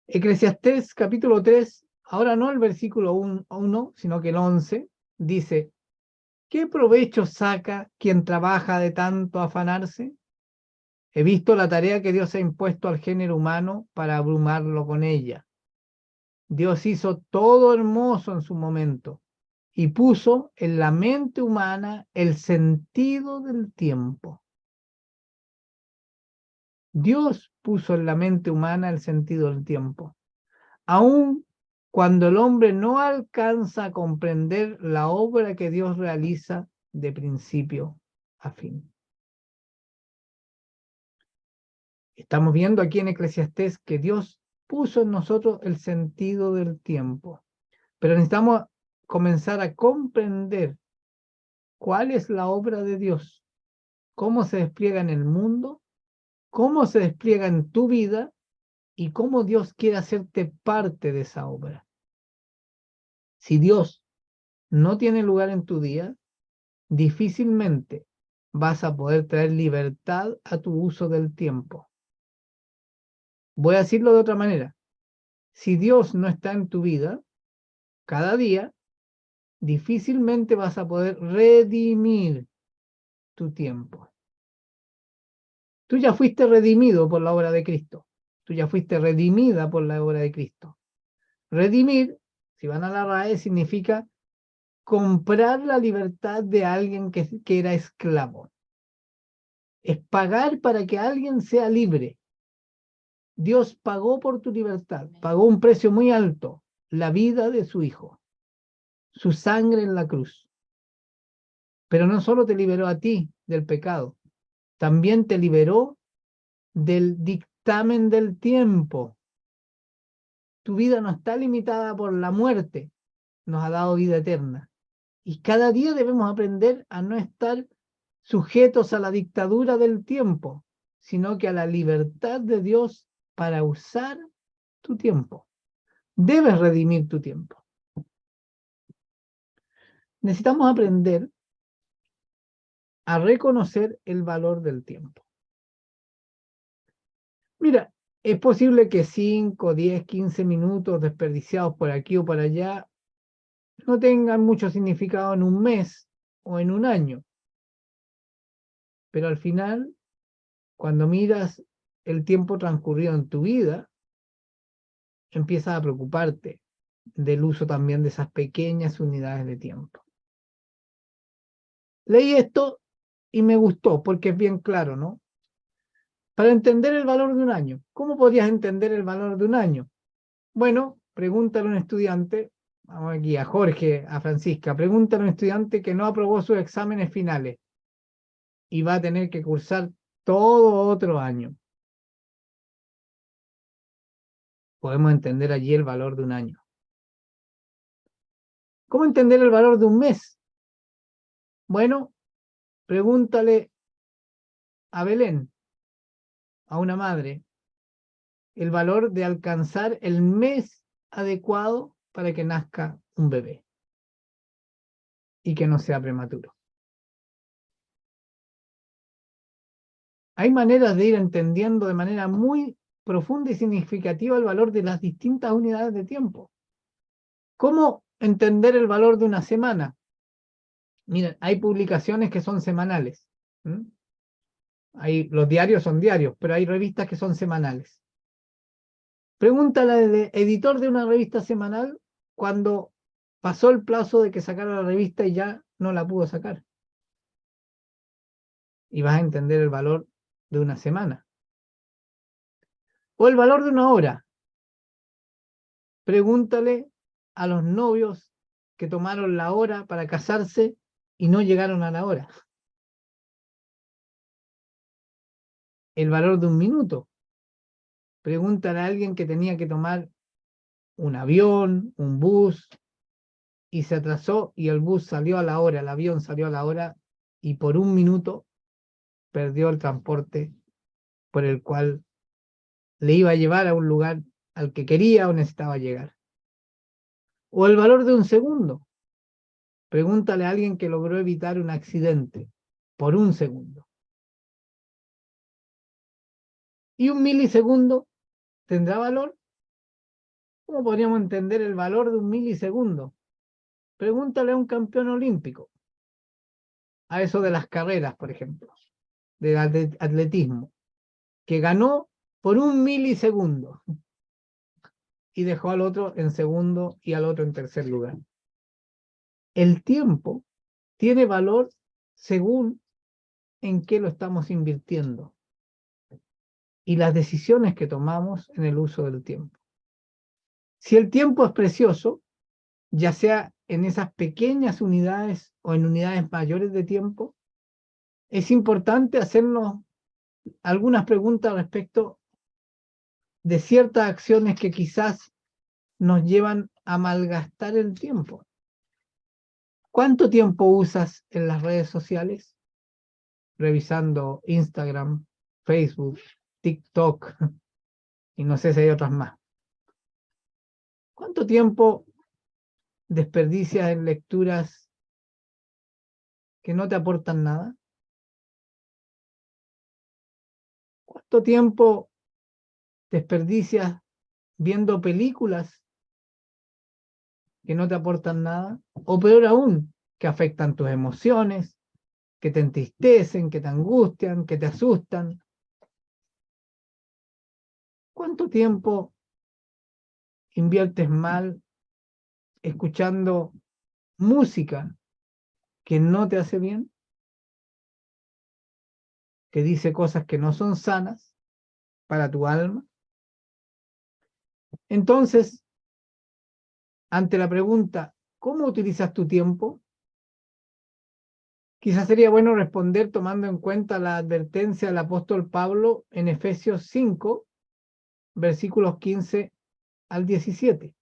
Eclesiastés capítulo 3, ahora no el versículo 1, sino que el 11, dice, ¿qué provecho saca quien trabaja de tanto afanarse? He visto la tarea que Dios ha impuesto al género humano para abrumarlo con ella. Dios hizo todo hermoso en su momento y puso en la mente humana el sentido del tiempo. Dios puso en la mente humana el sentido del tiempo. Aun cuando el hombre no alcanza a comprender la obra que Dios realiza de principio a fin. Estamos viendo aquí en Eclesiastés que Dios puso en nosotros el sentido del tiempo, pero necesitamos comenzar a comprender cuál es la obra de Dios, cómo se despliega en el mundo, cómo se despliega en tu vida y cómo Dios quiere hacerte parte de esa obra. Si Dios no tiene lugar en tu día, difícilmente vas a poder traer libertad a tu uso del tiempo. Voy a decirlo de otra manera. Si Dios no está en tu vida, cada día, difícilmente vas a poder redimir tu tiempo. Tú ya fuiste redimido por la obra de Cristo. Tú ya fuiste redimida por la obra de Cristo. Redimir, si van a la RAE, significa comprar la libertad de alguien que era esclavo. Es pagar para que alguien sea libre. Dios pagó por tu libertad, pagó un precio muy alto, la vida de su Hijo, su sangre en la cruz. Pero no solo te liberó a ti del pecado, también te liberó del dictamen del tiempo. Tu vida no está limitada por la muerte, nos ha dado vida eterna. Y cada día debemos aprender a no estar sujetos a la dictadura del tiempo, sino que a la libertad de Dios para usar tu tiempo. Debes redimir tu tiempo. Necesitamos aprender a reconocer el valor del tiempo. Mira, es posible que 5, 10, 15 minutos desperdiciados por aquí o por allá no tengan mucho significado en un mes o en un año. Pero al final, cuando miras el tiempo transcurrido en tu vida, empiezas a preocuparte del uso también de esas pequeñas unidades de tiempo. Leí esto y me gustó porque es bien claro, ¿no? Para entender el valor de un año. ¿Cómo podrías entender el valor de un año? Bueno, pregúntale a un estudiante, vamos aquí a Jorge, a Francisca, pregúntale a un estudiante que no aprobó sus exámenes finales y va a tener que cursar todo otro año. Podemos entender allí el valor de un año. ¿Cómo entender el valor de un mes? Bueno, pregúntale a Belén, a una madre, el valor de alcanzar el mes adecuado para que nazca un bebé y que no sea prematuro. Hay maneras de ir entendiendo de manera muy profunda y significativa el valor de las distintas unidades de tiempo. ¿Cómo entender el valor de una semana? Miren, hay publicaciones que son semanales. Los diarios son diarios, pero hay revistas que son semanales. Pregúntale al editor de una revista semanal cuando pasó el plazo de que sacara la revista y ya no la pudo sacar. Y vas a entender el valor de una semana. O el valor de una hora. Pregúntale a los novios que tomaron la hora para casarse y no llegaron a la hora. El valor de un minuto. Pregúntale a alguien que tenía que tomar un avión, un bus, y se atrasó y el bus salió a la hora, el avión salió a la hora y por un minuto perdió el transporte por el cual le iba a llevar a un lugar al que quería o necesitaba llegar. O el valor de un segundo. Pregúntale a alguien que logró evitar un accidente por un segundo. ¿Y un milisegundo tendrá valor? ¿Cómo podríamos entender el valor de un milisegundo? Pregúntale a un campeón olímpico, a eso de las carreras, por ejemplo, del atletismo, que ganó por un milisegundo y dejó al otro en segundo y al otro en tercer lugar. El tiempo tiene valor según en qué lo estamos invirtiendo. y las decisiones que tomamos en el uso del tiempo. Si el tiempo es precioso, ya sea en esas pequeñas unidades o en unidades mayores de tiempo, es importante hacernos algunas preguntas respecto de ciertas acciones que quizás nos llevan a malgastar el tiempo. ¿Cuánto tiempo usas en las redes sociales? Revisando Instagram, Facebook, TikTok y no sé si hay otras más. ¿Cuánto tiempo desperdicias en lecturas que no te aportan nada? ¿Cuánto tiempo desperdicias viendo películas que no te aportan nada? O peor aún, que afectan tus emociones, que te entristecen, que te angustian, que te asustan. ¿Cuánto tiempo inviertes mal escuchando música que no te hace bien, que dice cosas que no son sanas para tu alma? Entonces, ante la pregunta, ¿cómo utilizas tu tiempo? Quizás sería bueno responder tomando en cuenta la advertencia del apóstol Pablo en Efesios 5, versículos 15 al 17.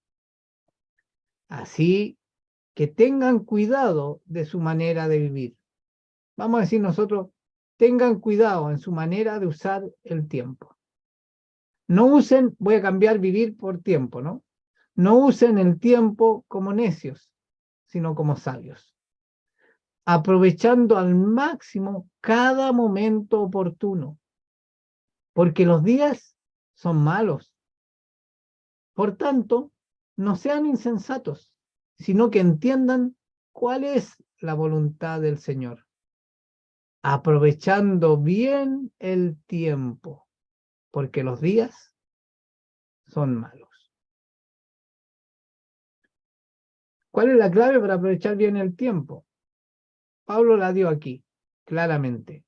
Así que tengan cuidado de su manera de vivir. Vamos a decir nosotros, tengan cuidado en su manera de usar el tiempo. No usen, voy a cambiar vivir por tiempo, ¿no? No usen el tiempo como necios, sino como sabios, aprovechando al máximo cada momento oportuno, porque los días son malos. Por tanto, no sean insensatos, sino que entiendan cuál es la voluntad del Señor, aprovechando bien el tiempo, porque los días son malos. ¿Cuál es la clave para aprovechar bien el tiempo? Pablo la dio aquí, claramente.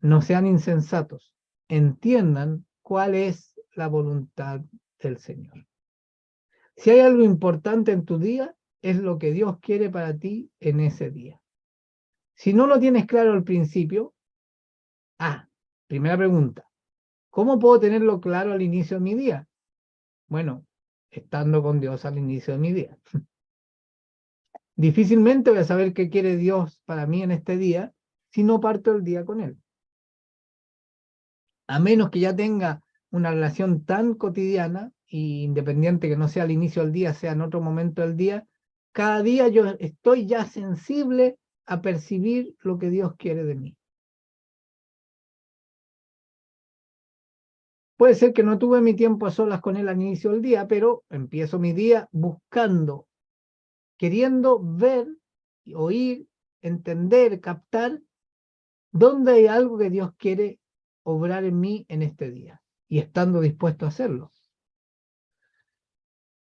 No sean insensatos, entiendan cuál es la voluntad del Señor. Si hay algo importante en tu día, es lo que Dios quiere para ti en ese día. Si no lo tienes claro al principio, primera pregunta, ¿cómo puedo tenerlo claro al inicio de mi día? Bueno, estando con Dios al inicio de mi día. Difícilmente voy a saber qué quiere Dios para mí en este día si no parto el día con Él. A menos que ya tenga una relación tan cotidiana e independiente que no sea al inicio del día, sea en otro momento del día, cada día yo estoy ya sensible a percibir lo que Dios quiere de mí. Puede ser que no tuve mi tiempo a solas con Él al inicio del día, pero empiezo mi día buscando, queriendo ver, oír, entender, captar dónde hay algo que Dios quiere obrar en mí en este día y estando dispuesto a hacerlo.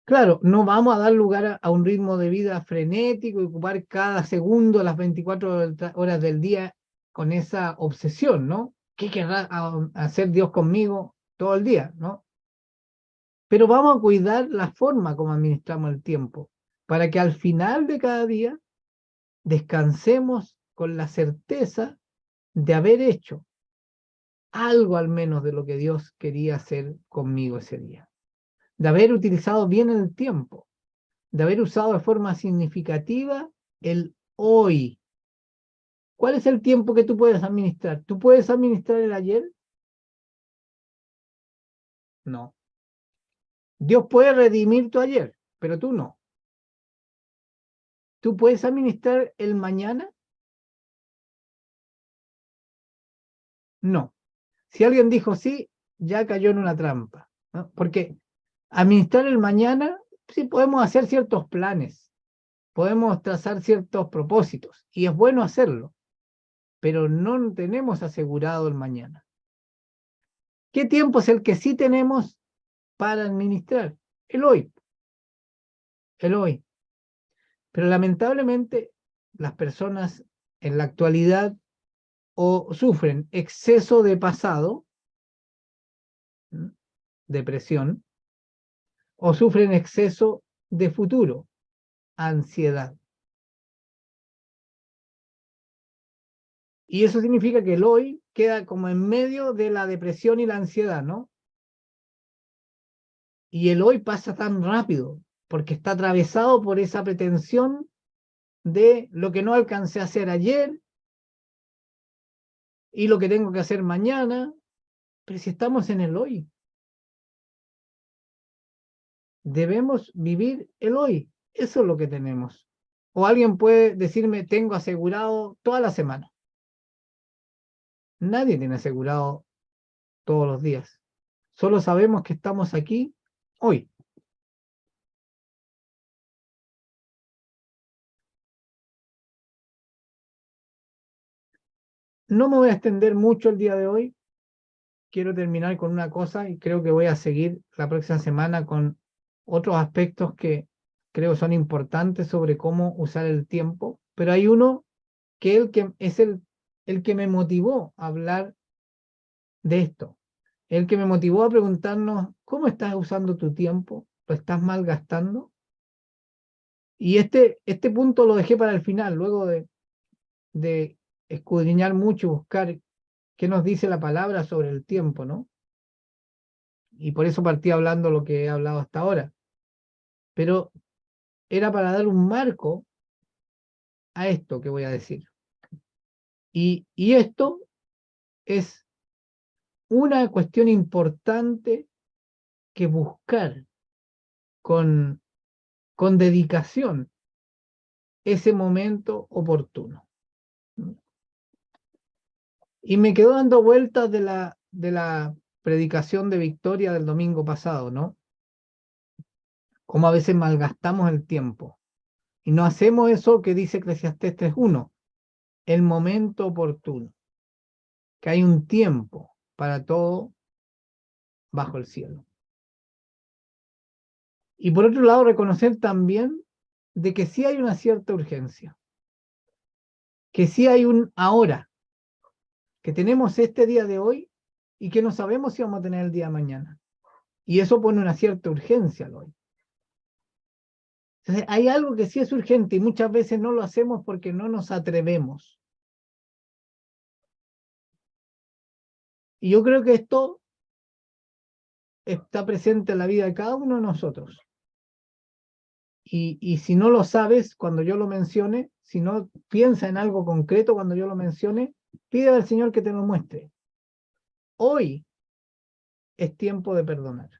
Claro, no vamos a dar lugar a un ritmo de vida frenético y ocupar cada segundo, las 24 horas del día con esa obsesión, ¿no? ¿Qué querrá hacer Dios conmigo todo el día, ¿no? Pero vamos a cuidar la forma como administramos el tiempo, para que al final de cada día descansemos con la certeza de haber hecho algo al menos de lo que Dios quería hacer conmigo ese día, de haber utilizado bien el tiempo, de haber usado de forma significativa el hoy. ¿Cuál es el tiempo que tú puedes administrar? ¿Tú puedes administrar el ayer? No. Dios puede redimir tu ayer, pero tú no. ¿Tú puedes administrar el mañana? No. Si alguien dijo sí, ya cayó en una trampa, ¿no? Porque administrar el mañana, sí podemos hacer ciertos planes, podemos trazar ciertos propósitos, y es bueno hacerlo, pero no tenemos asegurado el mañana. ¿Qué tiempo es el que sí tenemos para administrar? El hoy, el hoy. Pero lamentablemente las personas en la actualidad o sufren exceso de pasado depresión, o sufren exceso de futuro, ansiedad. Y eso significa que el hoy queda como en medio de la depresión y la ansiedad, ¿no? Y el hoy pasa tan rápido, porque está atravesado por esa pretensión de lo que no alcancé a hacer ayer y lo que tengo que hacer mañana. Pero si estamos en el hoy, debemos vivir el hoy. Eso es lo que tenemos. O alguien puede decirme, tengo asegurado toda la semana. Nadie tiene asegurado todos los días. Solo sabemos que estamos aquí hoy. No me voy a extender mucho el día de hoy. Quiero terminar con una cosa y creo que voy a seguir la próxima semana con otros aspectos que creo son importantes sobre cómo usar el tiempo. Pero hay uno que es el que me motivó a hablar de esto. El que me motivó a preguntarnos, ¿cómo estás usando tu tiempo? ¿Lo estás malgastando? Y este punto lo dejé para el final, luego de escudriñar mucho, buscar qué nos dice la palabra sobre el tiempo, ¿no? Y por eso partí hablando lo que he hablado hasta ahora. Pero era para dar un marco a esto que voy a decir. Y esto es una cuestión importante que buscar con, con dedicación ese momento oportuno. Y me quedo dando vueltas de la predicación de Victoria del domingo pasado, ¿no? Cómo a veces malgastamos el tiempo. Y no hacemos eso que dice Eclesiastés 3:1, el momento oportuno, que hay un tiempo para todo bajo el cielo. Y por otro lado, reconocer también de que sí hay una cierta urgencia, que sí hay un ahora, que tenemos este día de hoy y que no sabemos si vamos a tener el día de mañana. Y eso pone una cierta urgencia al hoy. Entonces, hay algo que sí es urgente y muchas veces no lo hacemos porque no nos atrevemos. Y yo creo que esto está presente en la vida de cada uno de nosotros. Y si no lo sabes cuando yo lo mencione, si no piensa en algo concreto cuando yo lo mencione, pide al Señor que te lo muestre. Hoy es tiempo de perdonar.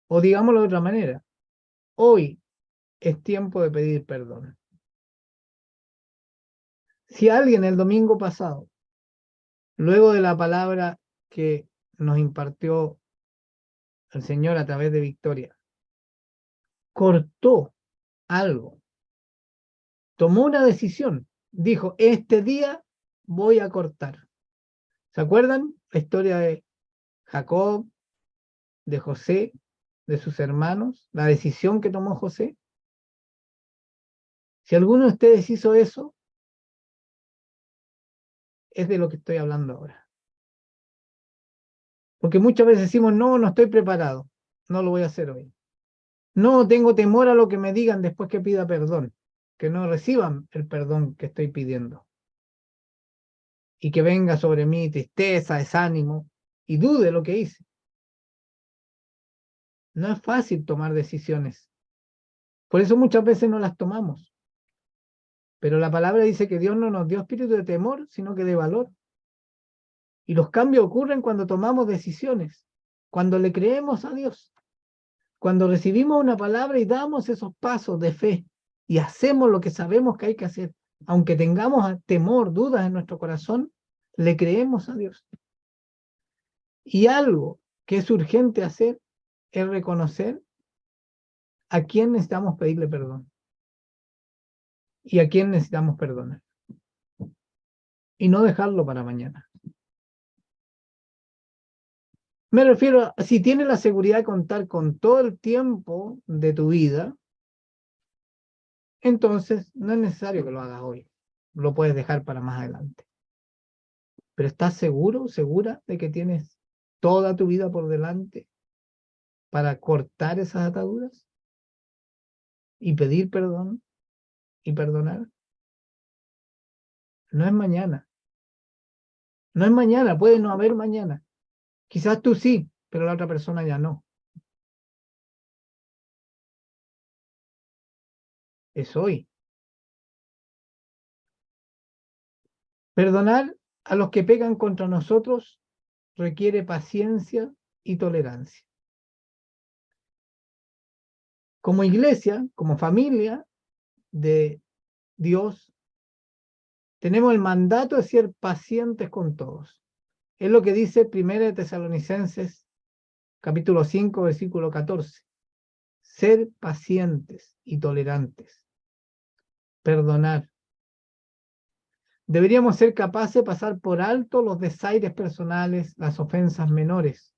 O digámoslo de otra manera, hoy es tiempo de pedir perdón. Si alguien el domingo pasado, luego de la palabra que nos impartió el Señor a través de Victoria, cortó algo, tomó una decisión, dijo, este día voy a cortar. ¿Se acuerdan la historia de Jacob, de José, de sus hermanos, la decisión que tomó José? Si alguno de ustedes hizo eso, es de lo que estoy hablando ahora. Porque muchas veces decimos, no, no estoy preparado, no lo voy a hacer hoy. No, tengo temor a lo que me digan después que pida perdón, que no reciban el perdón que estoy pidiendo. Y que venga sobre mí tristeza, desánimo, y dude lo que hice. No es fácil tomar decisiones. Por eso muchas veces no las tomamos. Pero la palabra dice que Dios no nos dio espíritu de temor, sino que de valor. Y los cambios ocurren cuando tomamos decisiones, cuando le creemos a Dios, cuando recibimos una palabra y damos esos pasos de fe y hacemos lo que sabemos que hay que hacer. Aunque tengamos temor, dudas en nuestro corazón, le creemos a Dios. Y algo que es urgente hacer es reconocer a quién necesitamos pedirle perdón y a quién necesitamos perdonar. Y no dejarlo para mañana. Me refiero a si tienes la seguridad de contar con todo el tiempo de tu vida, entonces no es necesario que lo hagas hoy. Lo puedes dejar para más adelante. Pero ¿estás seguro, segura de que tienes toda tu vida por delante para cortar esas ataduras y pedir perdón y perdonar? No es mañana. No es mañana, puede no haber mañana. Quizás tú sí, pero la otra persona ya no. Es hoy. Perdonar a los que pecan contra nosotros requiere paciencia y tolerancia. Como iglesia, como familia de Dios, tenemos el mandato de ser pacientes con todos. Es lo que dice 1 Tesalonicenses capítulo 5, versículo 14. Ser pacientes y tolerantes. Perdonar. Deberíamos ser capaces de pasar por alto los desaires personales, las ofensas menores.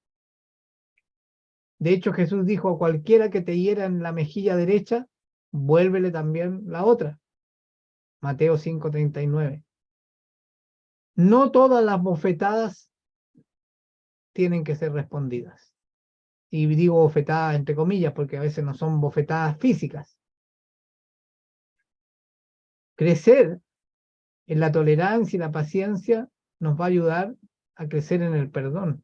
De hecho, Jesús dijo: a cualquiera que te hiera en la mejilla derecha, vuélvele también la otra. Mateo 5:39. No todas las bofetadas tienen que ser respondidas. Y digo bofetadas entre comillas porque a veces no son bofetadas físicas. Crecer en la tolerancia y la paciencia nos va a ayudar a crecer en el perdón.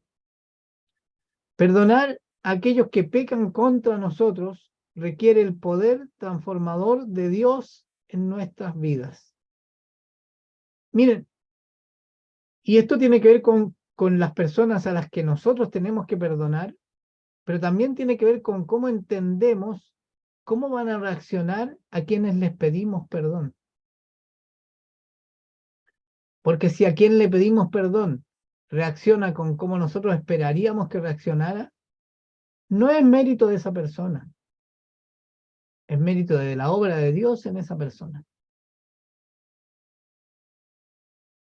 Perdonar a aquellos que pecan contra nosotros requiere el poder transformador de Dios en nuestras vidas. Miren, y esto tiene que ver con las personas a las que nosotros tenemos que perdonar, pero también tiene que ver con cómo entendemos cómo van a reaccionar a quienes les pedimos perdón. Porque si a quien le pedimos perdón reacciona con cómo nosotros esperaríamos que reaccionara, no es mérito de esa persona, es mérito de la obra de Dios en esa persona.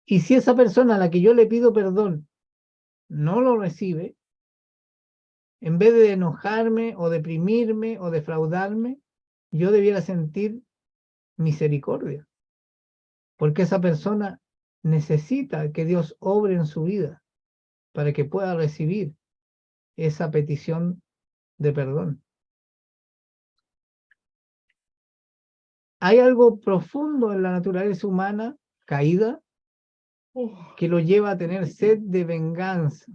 Y si esa persona a la que yo le pido perdón no lo recibe, en vez de enojarme o deprimirme o defraudarme, yo debiera sentir misericordia, porque esa persona necesita que Dios obre en su vida para que pueda recibir esa petición de perdón. Hay algo profundo en la naturaleza humana caída que lo lleva a tener sed de venganza,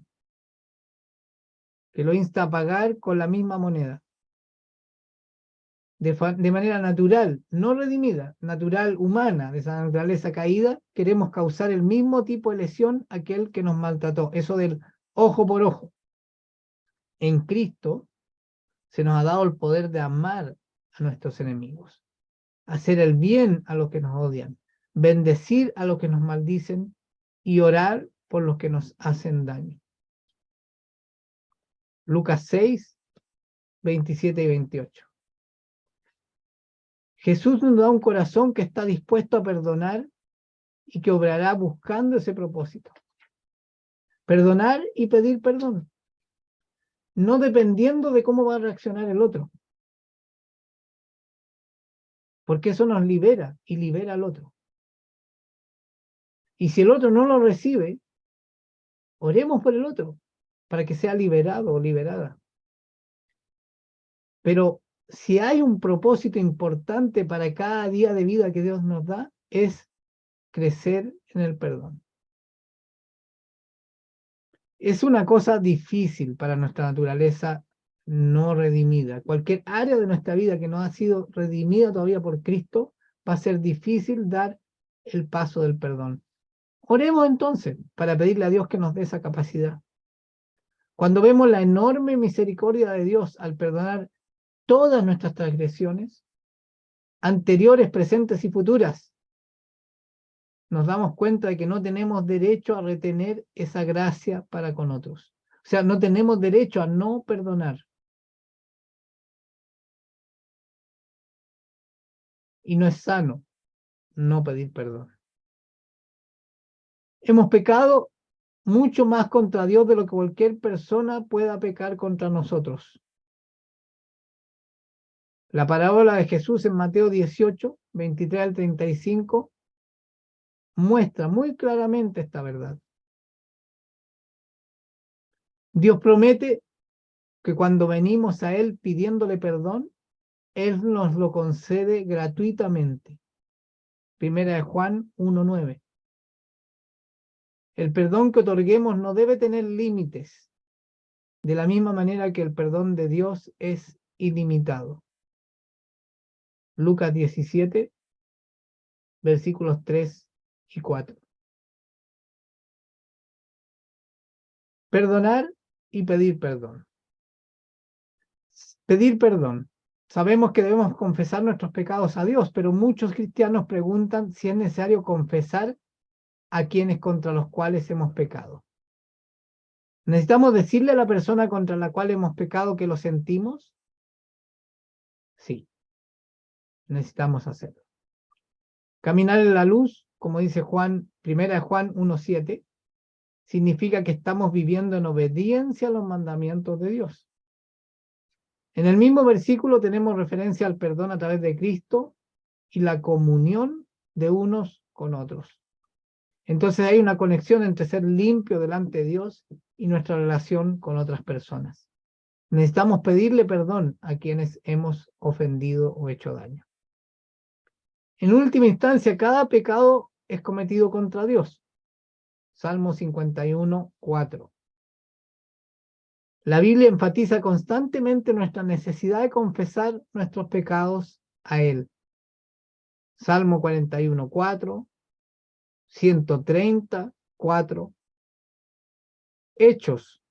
que lo insta a pagar con la misma moneda. De manera natural, no redimida, natural, humana, de esa naturaleza caída, queremos causar el mismo tipo de lesión a aquel que nos maltrató. Eso del ojo por ojo. En Cristo se nos ha dado el poder de amar a nuestros enemigos, hacer el bien a los que nos odian, bendecir a los que nos maldicen y orar por los que nos hacen daño. Lucas 6, 27 y 28. Jesús nos da un corazón que está dispuesto a perdonar y que obrará buscando ese propósito. Perdonar y pedir perdón, no dependiendo de cómo va a reaccionar el otro, porque eso nos libera y libera al otro. Y si el otro no lo recibe, oremos por el otro para que sea liberado o liberada. Pero si hay un propósito importante para cada día de vida que Dios nos da, es crecer en el perdón. Es una cosa difícil para nuestra naturaleza no redimida. Cualquier área de nuestra vida que no ha sido redimida todavía por Cristo, va a ser difícil dar el paso del perdón. Oremos entonces para pedirle a Dios que nos dé esa capacidad. Cuando vemos la enorme misericordia de Dios al perdonar todas nuestras transgresiones, anteriores, presentes y futuras, nos damos cuenta de que no tenemos derecho a retener esa gracia para con otros. O sea, no tenemos derecho a no perdonar. Y no es sano no pedir perdón. Hemos pecado mucho más contra Dios de lo que cualquier persona pueda pecar contra nosotros. La parábola de Jesús en Mateo 18, 23 al 35, muestra muy claramente esta verdad. Dios promete que cuando venimos a Él pidiéndole perdón, Él nos lo concede gratuitamente. Primera de Juan 1:9. El perdón que otorguemos no debe tener límites, de la misma manera que el perdón de Dios es ilimitado. Lucas 17, versículos 3 y 4. Perdonar y pedir perdón. Pedir perdón. Sabemos que debemos confesar nuestros pecados a Dios, pero muchos cristianos preguntan si es necesario confesar a quienes contra los cuales hemos pecado. ¿Necesitamos decirle a la persona contra la cual hemos pecado que lo sentimos? Sí, necesitamos hacerlo. Caminar en la luz, como dice Juan, primera de Juan 1:7, significa que estamos viviendo en obediencia a los mandamientos de Dios. En el mismo versículo tenemos referencia al perdón a través de Cristo y la comunión de unos con otros. Entonces hay una conexión entre ser limpio delante de Dios y nuestra relación con otras personas. Necesitamos pedirle perdón a quienes hemos ofendido o hecho daño. En última instancia, cada pecado es cometido contra Dios. Salmo 51:4. La Biblia enfatiza constantemente nuestra necesidad de confesar nuestros pecados a Él. Salmo 41:4, 130:4, Hechos,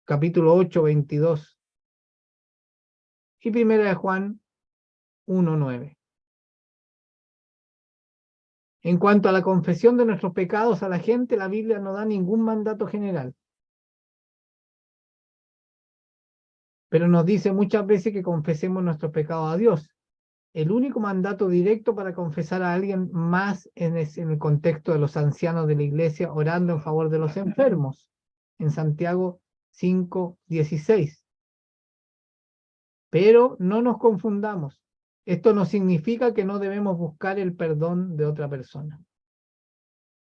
capítulo 8:22 y primera de Juan 1:9. En cuanto a la confesión de nuestros pecados a la gente, la Biblia no da ningún mandato general, pero nos dice muchas veces que confesemos nuestros pecados a Dios. El único mandato directo para confesar a alguien más en el contexto de los ancianos de la iglesia orando en favor de los enfermos, en Santiago 5:16. Pero no nos confundamos. Esto no significa que no debemos buscar el perdón de otra persona.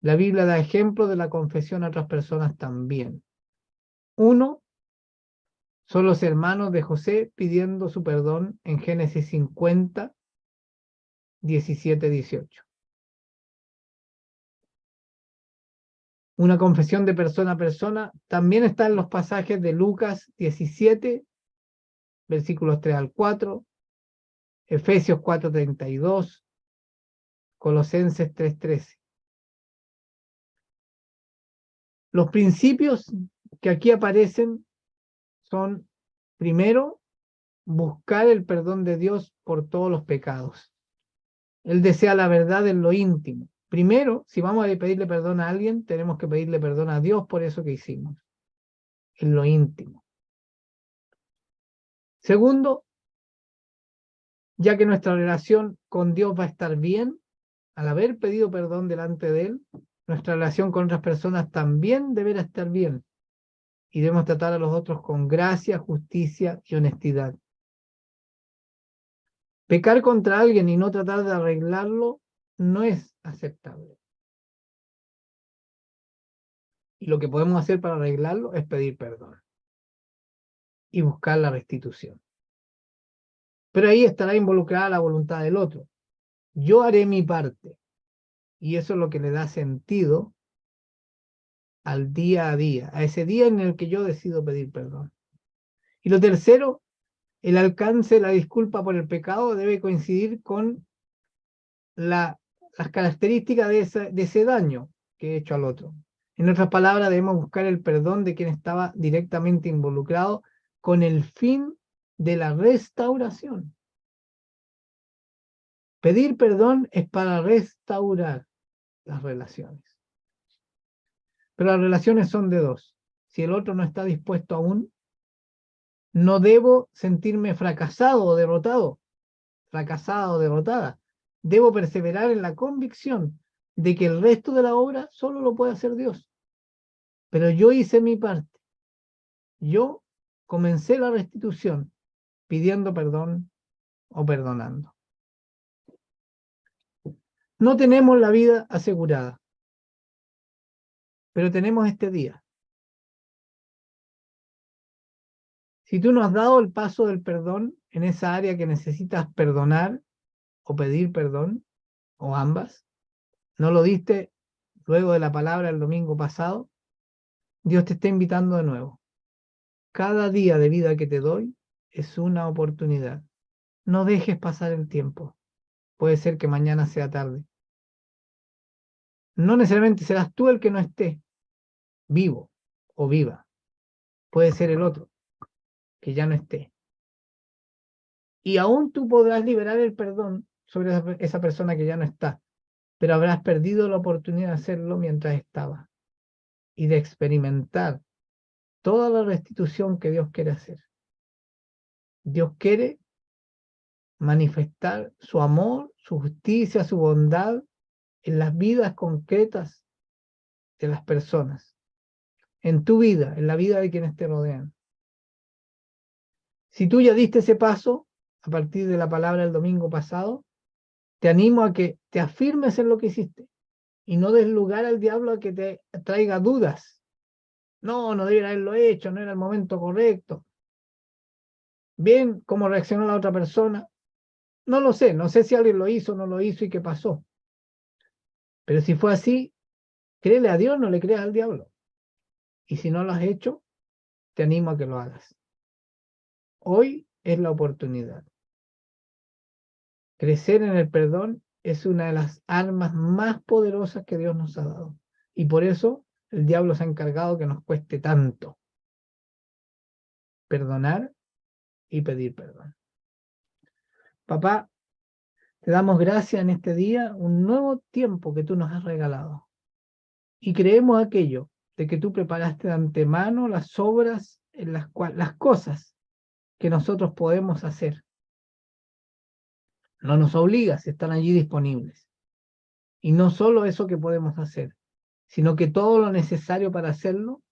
La Biblia da ejemplo de la confesión a otras personas también. Uno son los hermanos de José pidiendo su perdón en Génesis 50, 17, 18. Una confesión de persona a persona también está en los pasajes de Lucas 17, versículos 3 al 4, Efesios 4:32, Colosenses 3:13. Los principios que aquí aparecen son, primero, buscar el perdón de Dios por todos los pecados. Él desea la verdad en lo íntimo. Primero, si vamos a pedirle perdón a alguien, tenemos que pedirle perdón a Dios por eso que hicimos, en lo íntimo. Segundo, ya que nuestra relación con Dios va a estar bien, al haber pedido perdón delante de Él, nuestra relación con otras personas también deberá estar bien. Y debemos tratar a los otros con gracia, justicia y honestidad. Pecar contra alguien y no tratar de arreglarlo no es aceptable. Y lo que podemos hacer para arreglarlo es pedir perdón y buscar la restitución. Pero ahí estará involucrada la voluntad del otro. Yo haré mi parte. Y eso es lo que le da sentido al día a día, a ese día en el que yo decido pedir perdón. Y lo tercero, el alcance de la disculpa por el pecado debe coincidir con las características de ese daño que he hecho al otro. En otras palabras, debemos buscar el perdón de quien estaba directamente involucrado con el fin de la restauración. Pedir perdón es para restaurar las relaciones. Pero las relaciones son de dos. Si el otro no está dispuesto aún, no debo sentirme fracasado o derrotado, fracasada o derrotada. Debo perseverar en la convicción de que el resto de la obra solo lo puede hacer Dios. Pero yo hice mi parte. Yo comencé la restitución pidiendo perdón o perdonando. No tenemos la vida asegurada, pero tenemos este día. Si tú no has dado el paso del perdón en esa área que necesitas perdonar o pedir perdón, o ambas, no lo diste luego de la palabra el domingo pasado, Dios te está invitando de nuevo. Cada día de vida que te doy es una oportunidad. No dejes pasar el tiempo. Puede ser que mañana sea tarde. No necesariamente serás tú el que no esté vivo o viva. Puede ser el otro que ya no esté. Y aún tú podrás liberar el perdón sobre esa persona que ya no está, pero habrás perdido la oportunidad de hacerlo mientras estaba y de experimentar toda la restitución que Dios quiere hacer. Dios quiere manifestar su amor, su justicia, su bondad en las vidas concretas de las personas, en tu vida, en la vida de quienes te rodean. Si tú ya diste ese paso a partir de la palabra del domingo pasado, te animo a que te afirmes en lo que hiciste y no des lugar al diablo a que te traiga dudas. No, no debería haberlo hecho, no era el momento correcto. Bien, cómo reaccionó la otra persona. No lo sé, no sé si alguien lo hizo o no lo hizo y qué pasó. Pero si fue así, créele a Dios, no le creas al diablo. Y si no lo has hecho, te animo a que lo hagas. Hoy es la oportunidad. Crecer en el perdón es una de las armas más poderosas que Dios nos ha dado. Y por eso el diablo se ha encargado que nos cueste tanto perdonar y pedir perdón. Papá, te damos gracias en este día, un nuevo tiempo que tú nos has regalado. Y creemos aquello de que tú preparaste de antemano las obras en las cuales, las cosas que nosotros podemos hacer. No nos obligas, están allí disponibles. Y no solo eso que podemos hacer, sino que todo lo necesario para hacerlo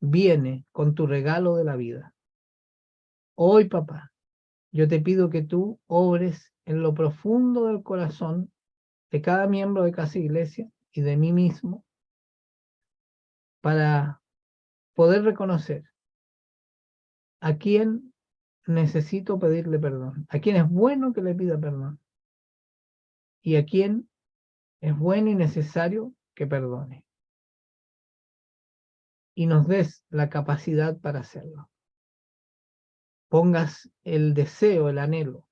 viene con tu regalo de la vida. Hoy, papá, yo te pido que tú obres en lo profundo del corazón de cada miembro de Casa Iglesia y de mí mismo para poder reconocer a quién necesito pedirle perdón, a quién es bueno que le pida perdón y a quién es bueno y necesario que perdone. Y nos des la capacidad para hacerlo. Pongas el deseo, el anhelo.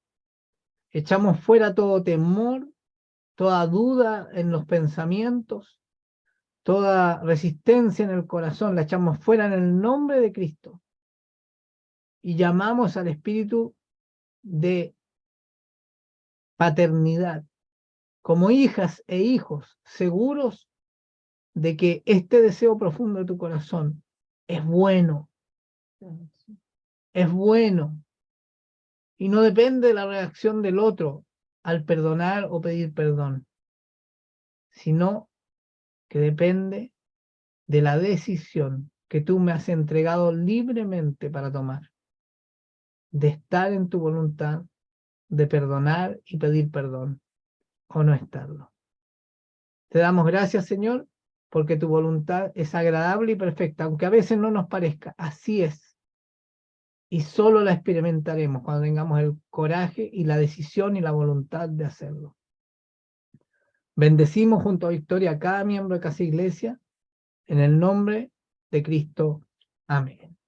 Echamos fuera todo temor, toda duda en los pensamientos, toda resistencia en el corazón, la echamos fuera en el nombre de Cristo. Y llamamos al espíritu de paternidad, como hijas e hijos, seguros de que este deseo profundo de tu corazón es bueno, y no depende de la reacción del otro al perdonar o pedir perdón, sino que depende de la decisión que tú me has entregado libremente para tomar, de estar en tu voluntad, de perdonar y pedir perdón, o no estarlo. Te damos gracias, Señor, porque tu voluntad es agradable y perfecta, aunque a veces no nos parezca, así es. Y solo la experimentaremos cuando tengamos el coraje y la decisión y la voluntad de hacerlo. Bendecimos junto a Victoria a cada miembro de Casa Iglesia, en el nombre de Cristo. Amén.